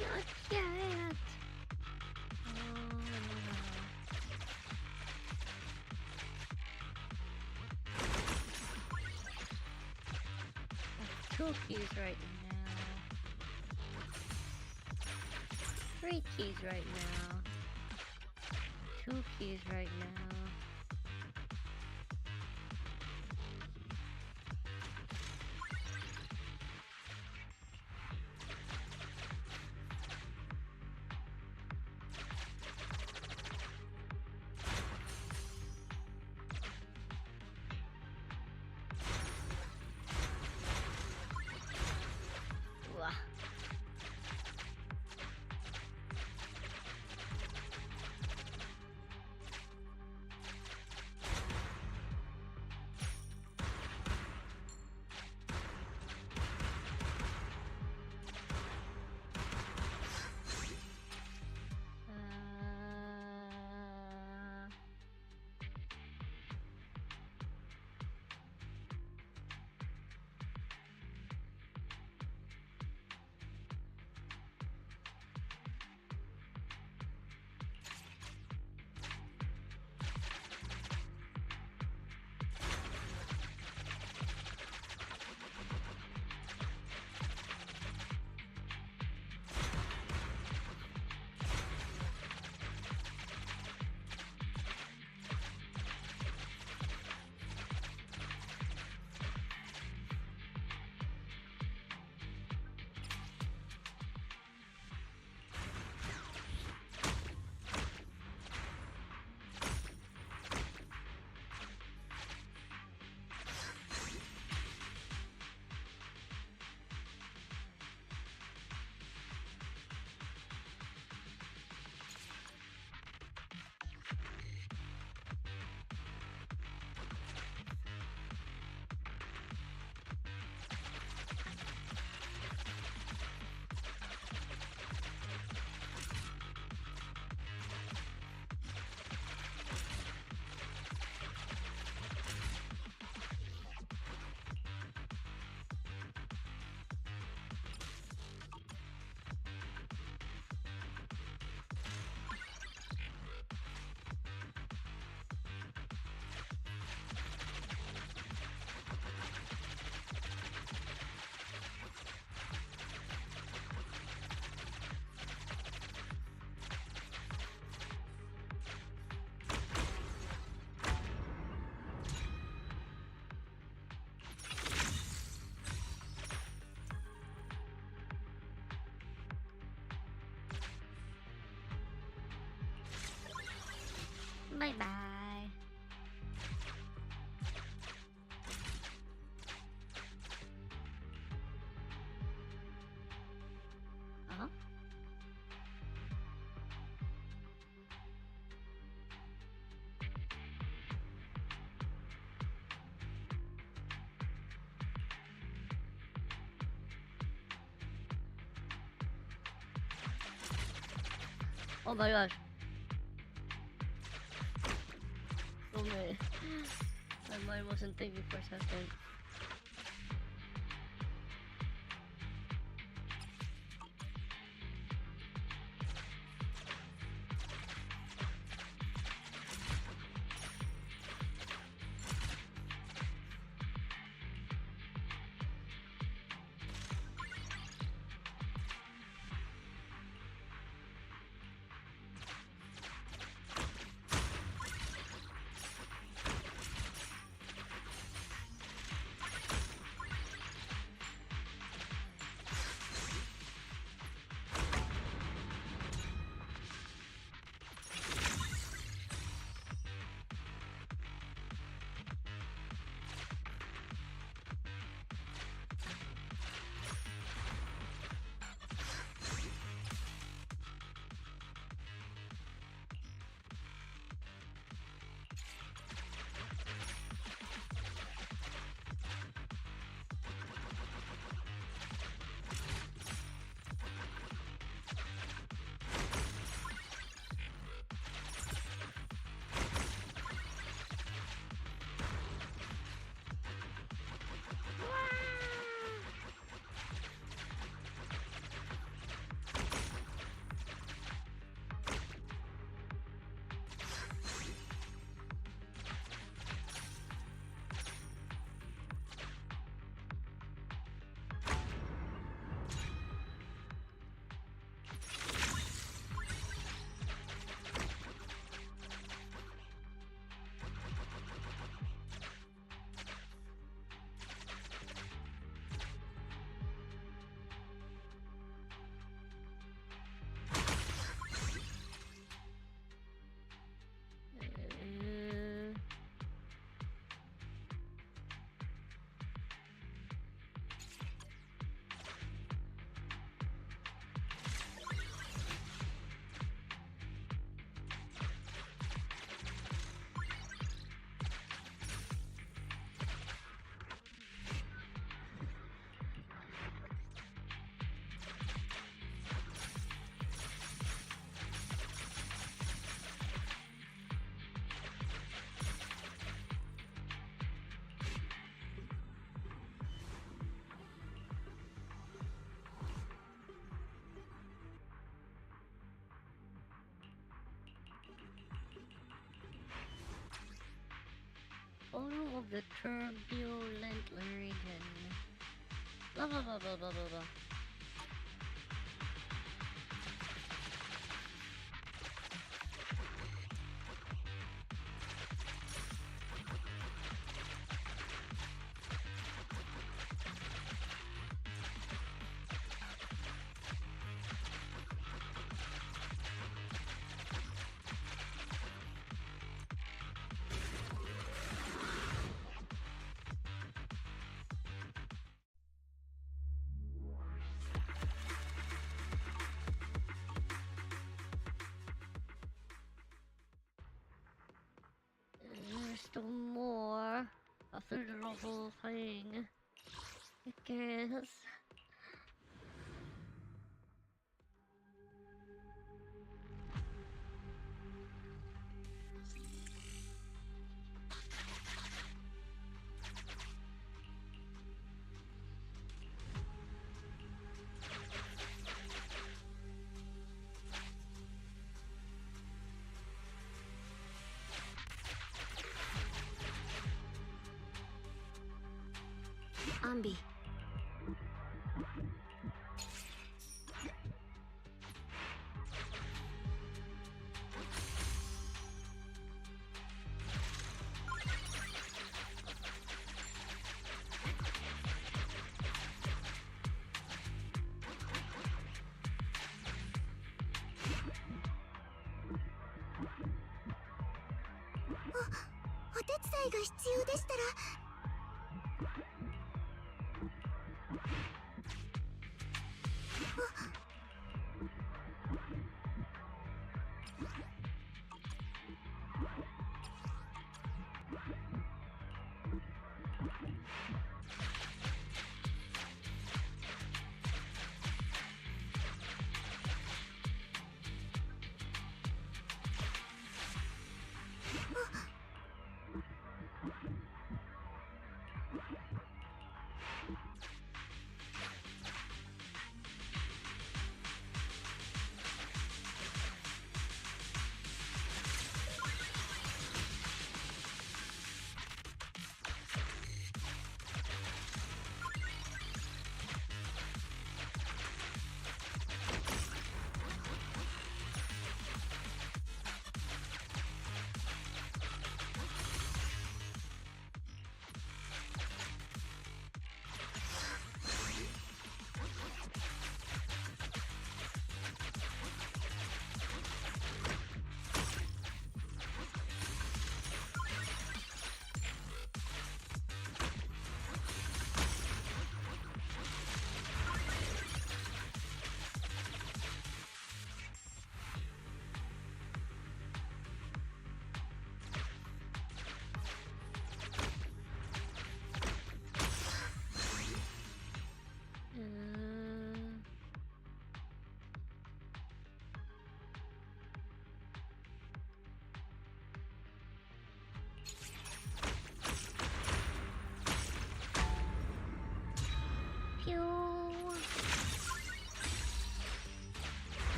Speaker 3: Not yet. Two keys right now. 3 keys right now. 2 keys right now. Wah. Bye bye. Huh? Oh my gosh. Oh my. My mind wasn't thinking for a second. Photo of the turbulent region. Blah blah blah blah blah blah blah. Still more after the whole thing, I guess.
Speaker 2: Ambi.お手伝いが必要でしたら。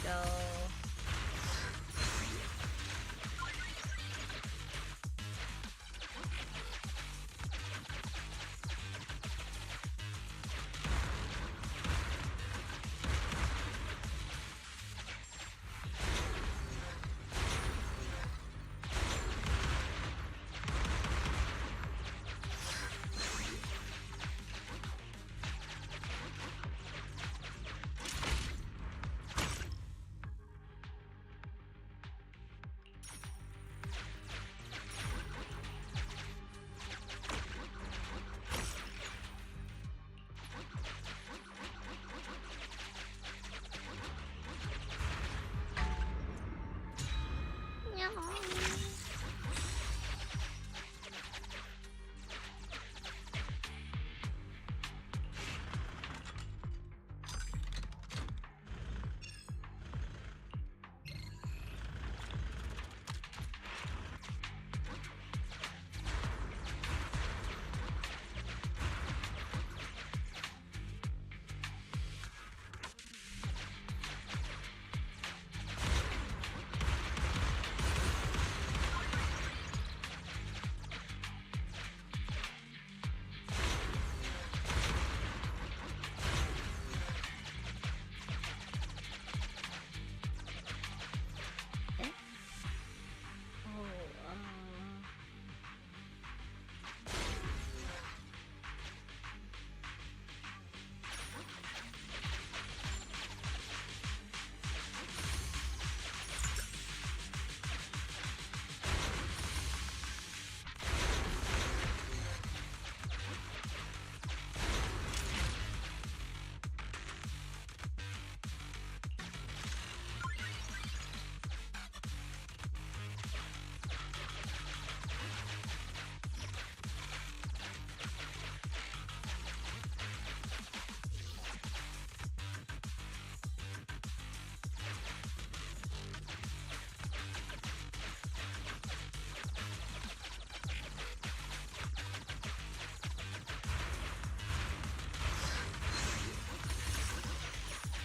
Speaker 3: go.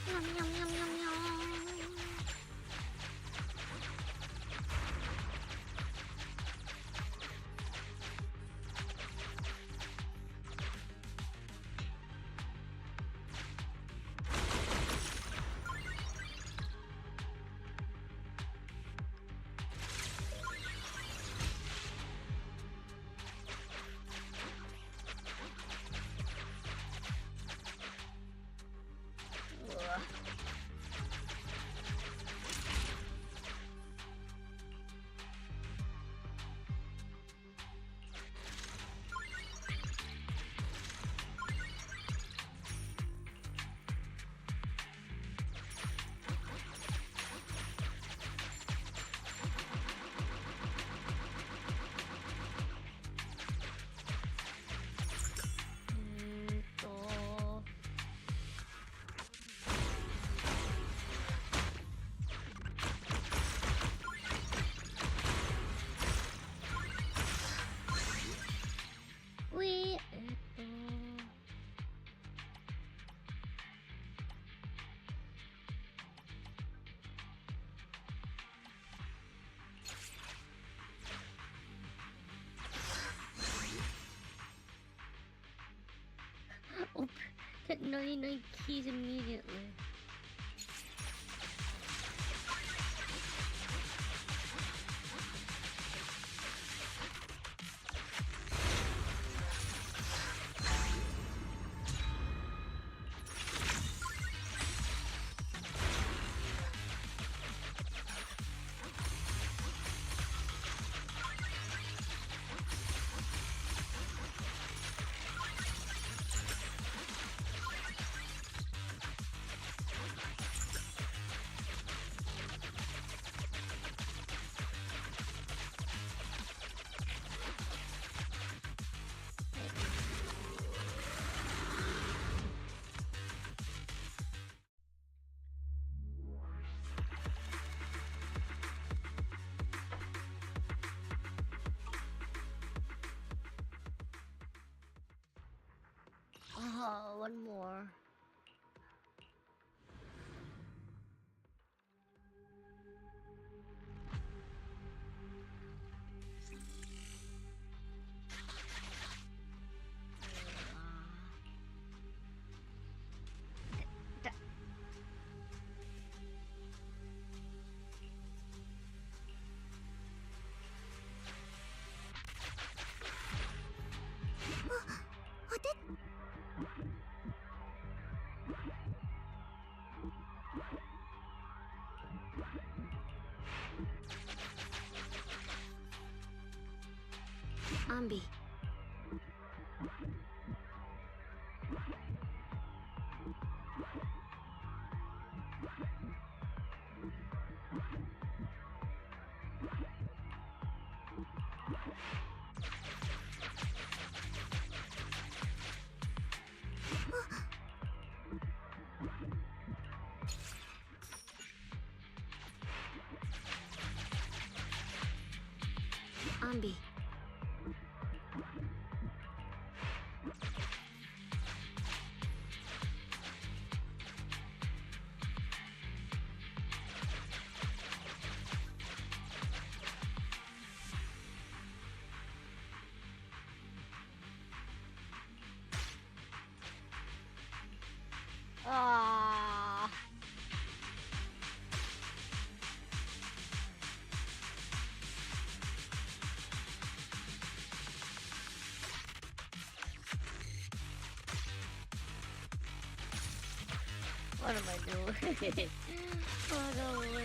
Speaker 2: Yum, yum, yum, yum, yum.
Speaker 3: Oh, hit 99 keys immediately. Oh, one more.
Speaker 2: アンビ。アンビ。
Speaker 3: Ah. What am I doing? Oh, no way.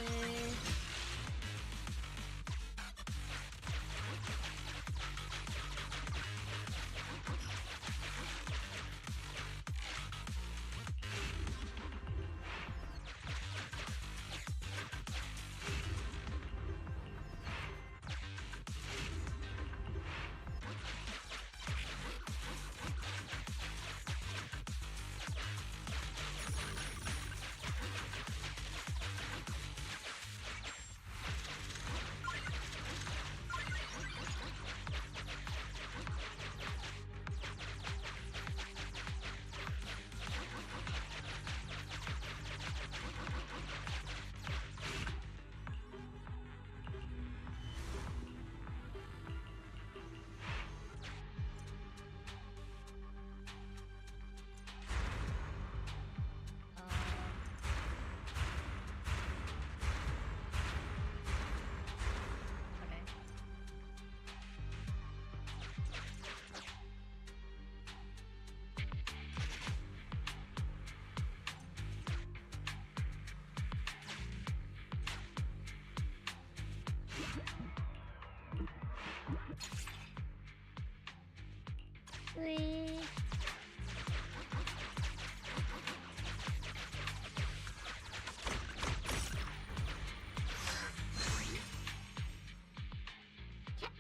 Speaker 3: Wee.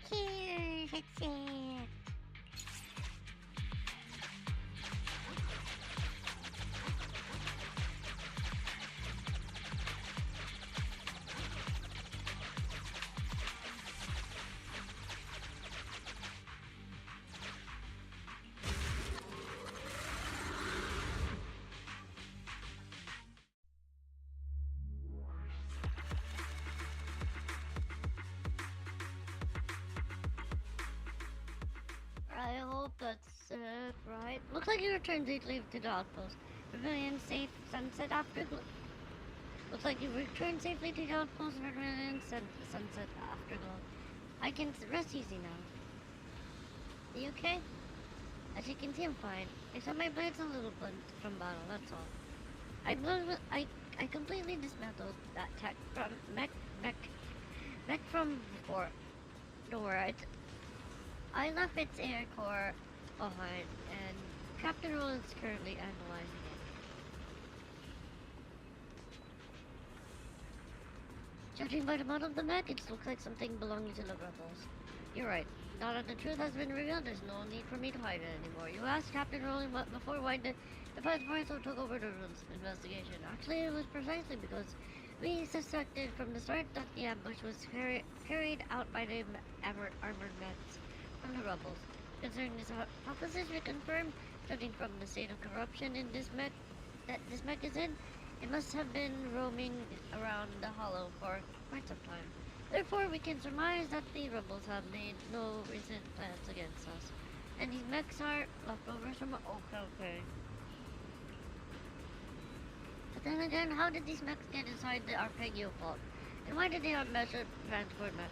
Speaker 3: Here, it's it. I hope that's right. Looks like you returned safely to the outpost. Pavilion safe, sunset afterglow. Looks like you returned safely to the outpost. Pavilion sunset afterglow. I can rest easy now. Are you okay? As you can see, I'm fine. Except my blade's a little blunt from battle. That's all. I completely dismantled that tech from mech from before. Don't worry. I left its air core behind, and Captain Roll is currently analyzing it. Judging by the model of the mech, it looks like something belonging to the rebels. You're right. Now that the truth has been revealed, there's no need for me to hide it anymore. You asked Captain Rowling before why the Pathfinder took over the investigation. Actually, it was precisely because we suspected from the start that the ambush was carried out by the armored mechs from the rebels. Concerning this hypothesis, we confirmed, judging from the state of corruption in this mech is in, it must have been roaming around the hollow for quite some time. Therefore, we can surmise that the rebels have made no recent plans against us, and these mechs are leftovers from okay. But then again, how did these mechs get inside the Arpeggio fault? And why did they have measured transport mech?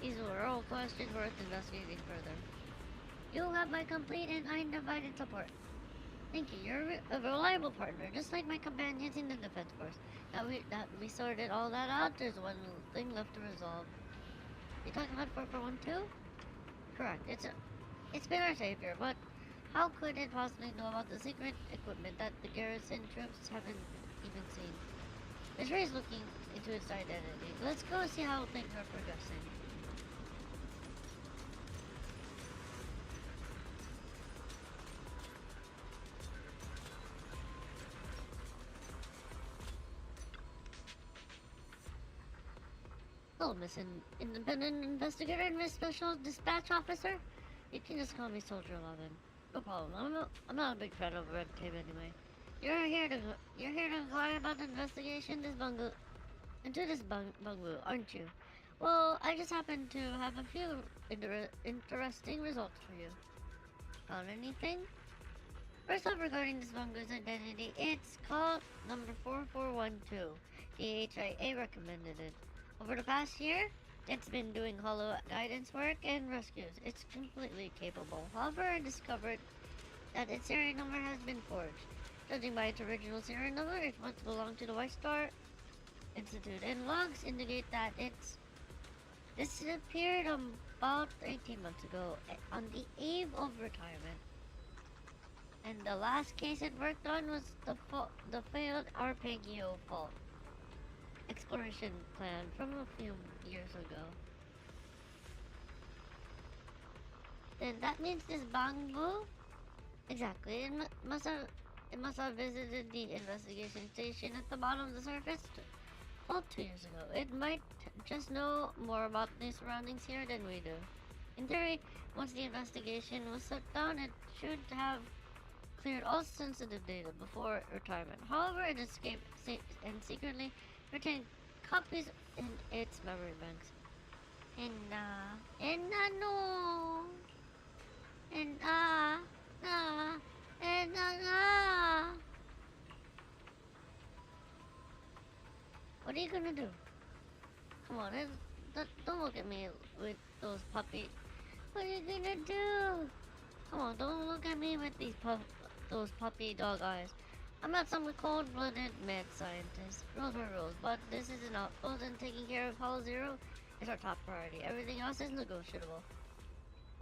Speaker 3: These were all questions worth investigating further. You have my complete and undivided support. Thank you. You're a reliable partner, just like my companions in the defense force. Now we sorted all that out, there's one thing left to resolve. You talking about 441 too? Correct. It's been our savior, but how could it possibly know about the secret equipment that the garrison troops haven't even seen? Mystery is looking into its identity. Let's go see how things are progressing. Hello, Miss Independent Investigator and Miss Special Dispatch Officer. You can just call me Soldier 11. No problem. I'm not a big fan of red tape anyway. You're here to inquire about the investigation into this bungalow, aren't you? Well, I just happen to have a few interesting results for you. Found anything? First off, regarding this bungalow's identity, it's called number 4412. The HIA recommended it. Over the past year, it's been doing hollow guidance work and rescues. It's completely capable. However, I discovered that its serial number has been forged. Judging by its original serial number, it once belonged to the White Star Institute, and logs indicate that it's disappeared about 18 months ago on the eve of retirement. And the last case it worked on was the failed Arpeggio fault exploration plan from a few years ago. Then that means this bamboo? Exactly. It must have visited the investigation station at the bottom of the surface 2 years ago. It might just know more about the surroundings here than we do. In theory, once the investigation was shut down, it should have cleared all sensitive data before retirement. However, it escaped and secretly retained copies in its memory banks. What are you gonna do? Come on, don't look at me with those puppy. What are you gonna do? Come on, don't look at me with those puppy dog eyes. I'm not some cold-blooded mad scientist. Rules are rules, but this is an outpost, and taking care of Hollow Zero is our top priority. Everything else is negotiable.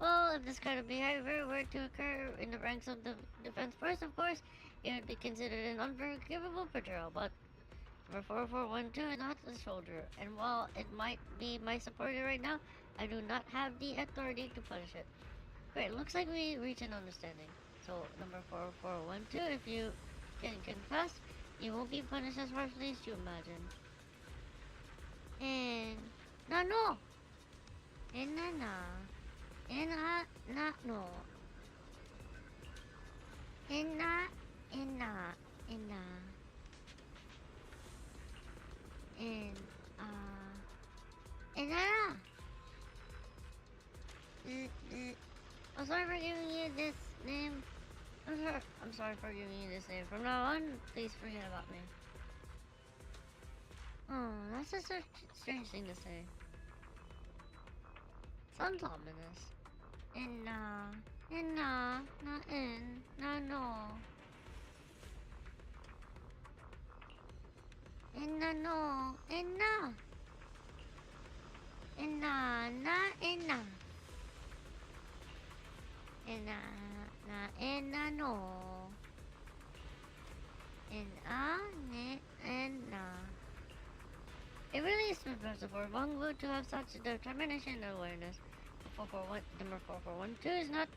Speaker 3: Well, if this kind of behavior were to occur in the ranks of the defense force, of course, it would be considered an unforgivable betrayal, but number 4412 is not a soldier, and while it might be my supporter right now, I do not have the authority to punish it. Great, looks like we reach an understanding. So, number 4412, if you can confess, you won't be punished as harshly as you imagine. And no. And no. And no. And not. And not. And and I'm sorry for giving you this name. I'm sorry for giving you this name. From now on, please forget about me. Oh, that's just a strange thing to say. Sounds ominous. And not in, no. And no. It really is impressive for Bangbu to have such determination and awareness. Number 4412 is not.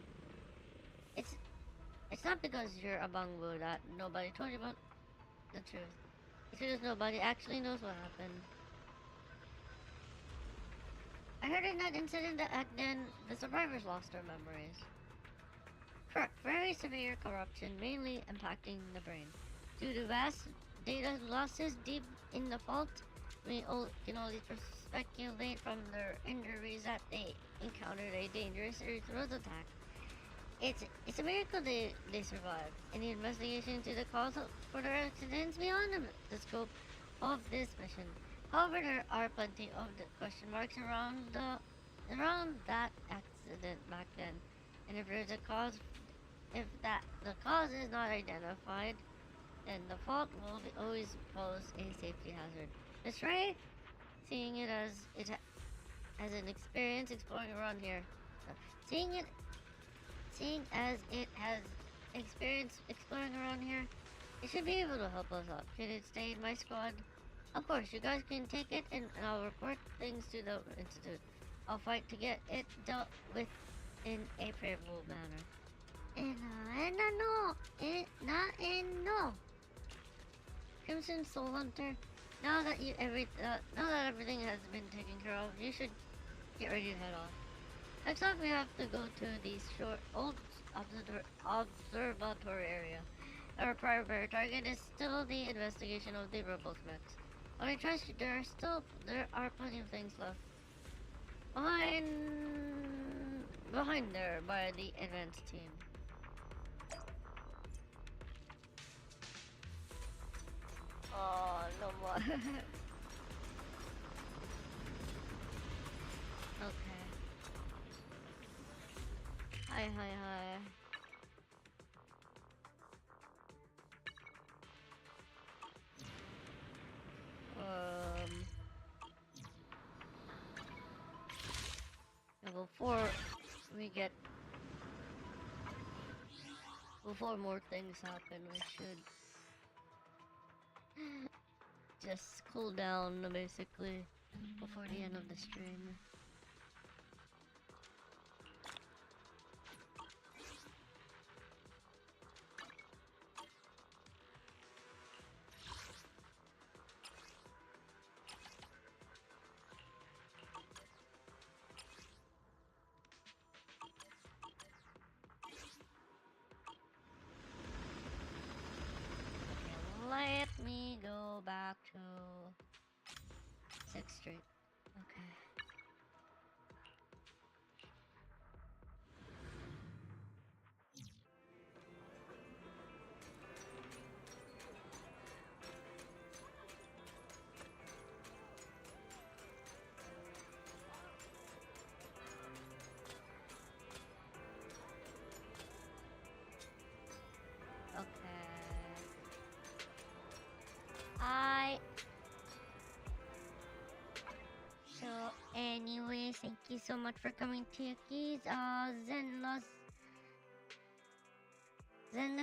Speaker 3: It's not because you're a Bangbu that nobody told you about the truth. It's because nobody actually knows what happened. I heard in that incident that back then the survivors lost their memories. Correct. Very severe corruption, mainly impacting the brain. Due to vast data losses deep in the fault, we can only speculate from their injuries that they encountered a dangerous series of attack. It's a miracle they survived. Any investigation into the cause for their accidents beyond the scope of this mission. However, there are plenty of question marks around that accident back then. And if there's a cause, if the cause is not identified, then the fault will always pose a safety hazard. Miss Ray, seeing it as an experience exploring around here, seeing it seeing as it has experience exploring around here, it should be able to help us out. Should it stay in my squad? Of course, you guys can take it and I'll report things to the institute. I'll fight to get it dealt with in a favorable manner. No. Crimson Soul Hunter, now that everything has been taken care of, you should get ready to head off. Next up, we have to go to the old observatory area. Our primary target is still the investigation of the rebel mechs. But I trust you, there are plenty of things left behind there by the advanced team. Oh, no more. Okay. Hi. Before more things happen, we should just cool down basically before the end of the stream. Let me go back to 6th Street. Okay. So anyways, thank you so much for coming to Yuuki's Zenless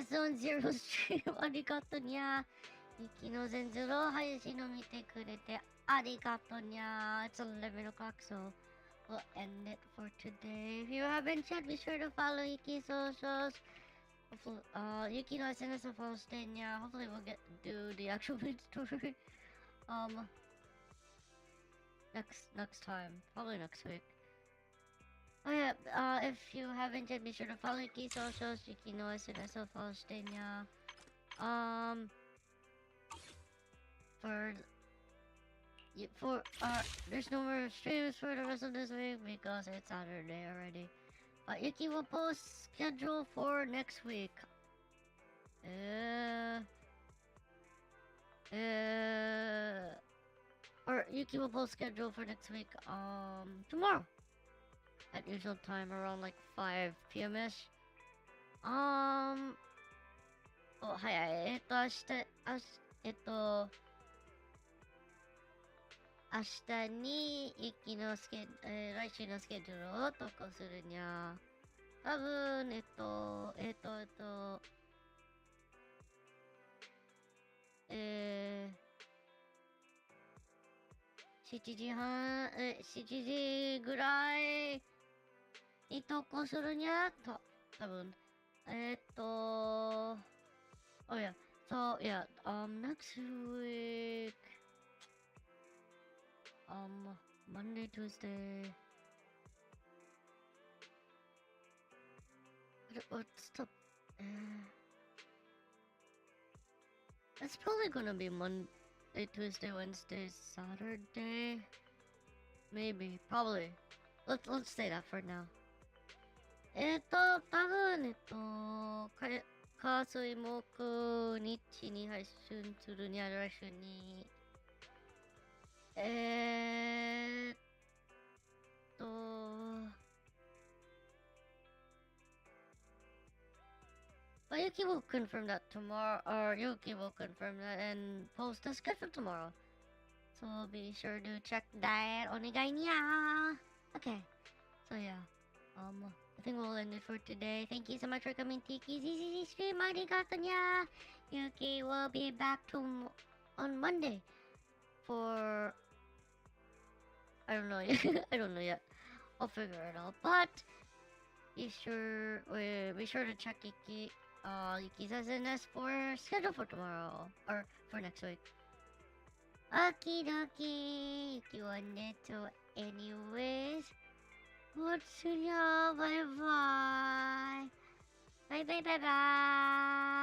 Speaker 3: Zone Zero stream. ありがとにゃ。Yuukiの全ゼロ配信を見てくれてありがとにゃ。It's 11 o'clock, so we'll end it for today. If you haven't yet, be sure to follow Yuuki's socials. Yuuki no SNS will follow Stenya. Hopefully we'll do the actual vid tour. Next time. Probably next week. Oh yeah, if you haven't yet, be sure to follow Yuuki's socials. Yuuki no SNS will follow Stenya. There's no more streams for the rest of this week because it's Saturday already. Yuuki will post schedule for next week. Or Yuuki will post schedule for next week, tomorrow. At usual time, around like 5 p.m.-ish. Oh, hi, 明日にユキの来週のスケジュールを投稿するにゃ。多分、7時ぐらいに投稿するにゃと、多分。Oh yeah, so yeah, next week, Monday, Tuesday. What's the? It's probably gonna be Monday, Tuesday, Wednesday, Saturday. Maybe, probably. Let's say that for now. 多分火水木日に配信するにゃる来週に。But Yuuki will confirm that tomorrow, or Yuuki will confirm that and post the schedule tomorrow. So be sure to check that. お願いにゃー. Okay. So yeah. I think we'll end it for today. Thank you so much for coming to Yuki's stream. Arigato nya. Yuki will be back on Monday for I don't know yet. I don't know yet. I'll figure it out. But be sure to check Yuki's SNS for schedule for tomorrow or for next week. Okie dokie. Yuki wanted to anyways. What's ya? Bye bye. Bye bye bye bye.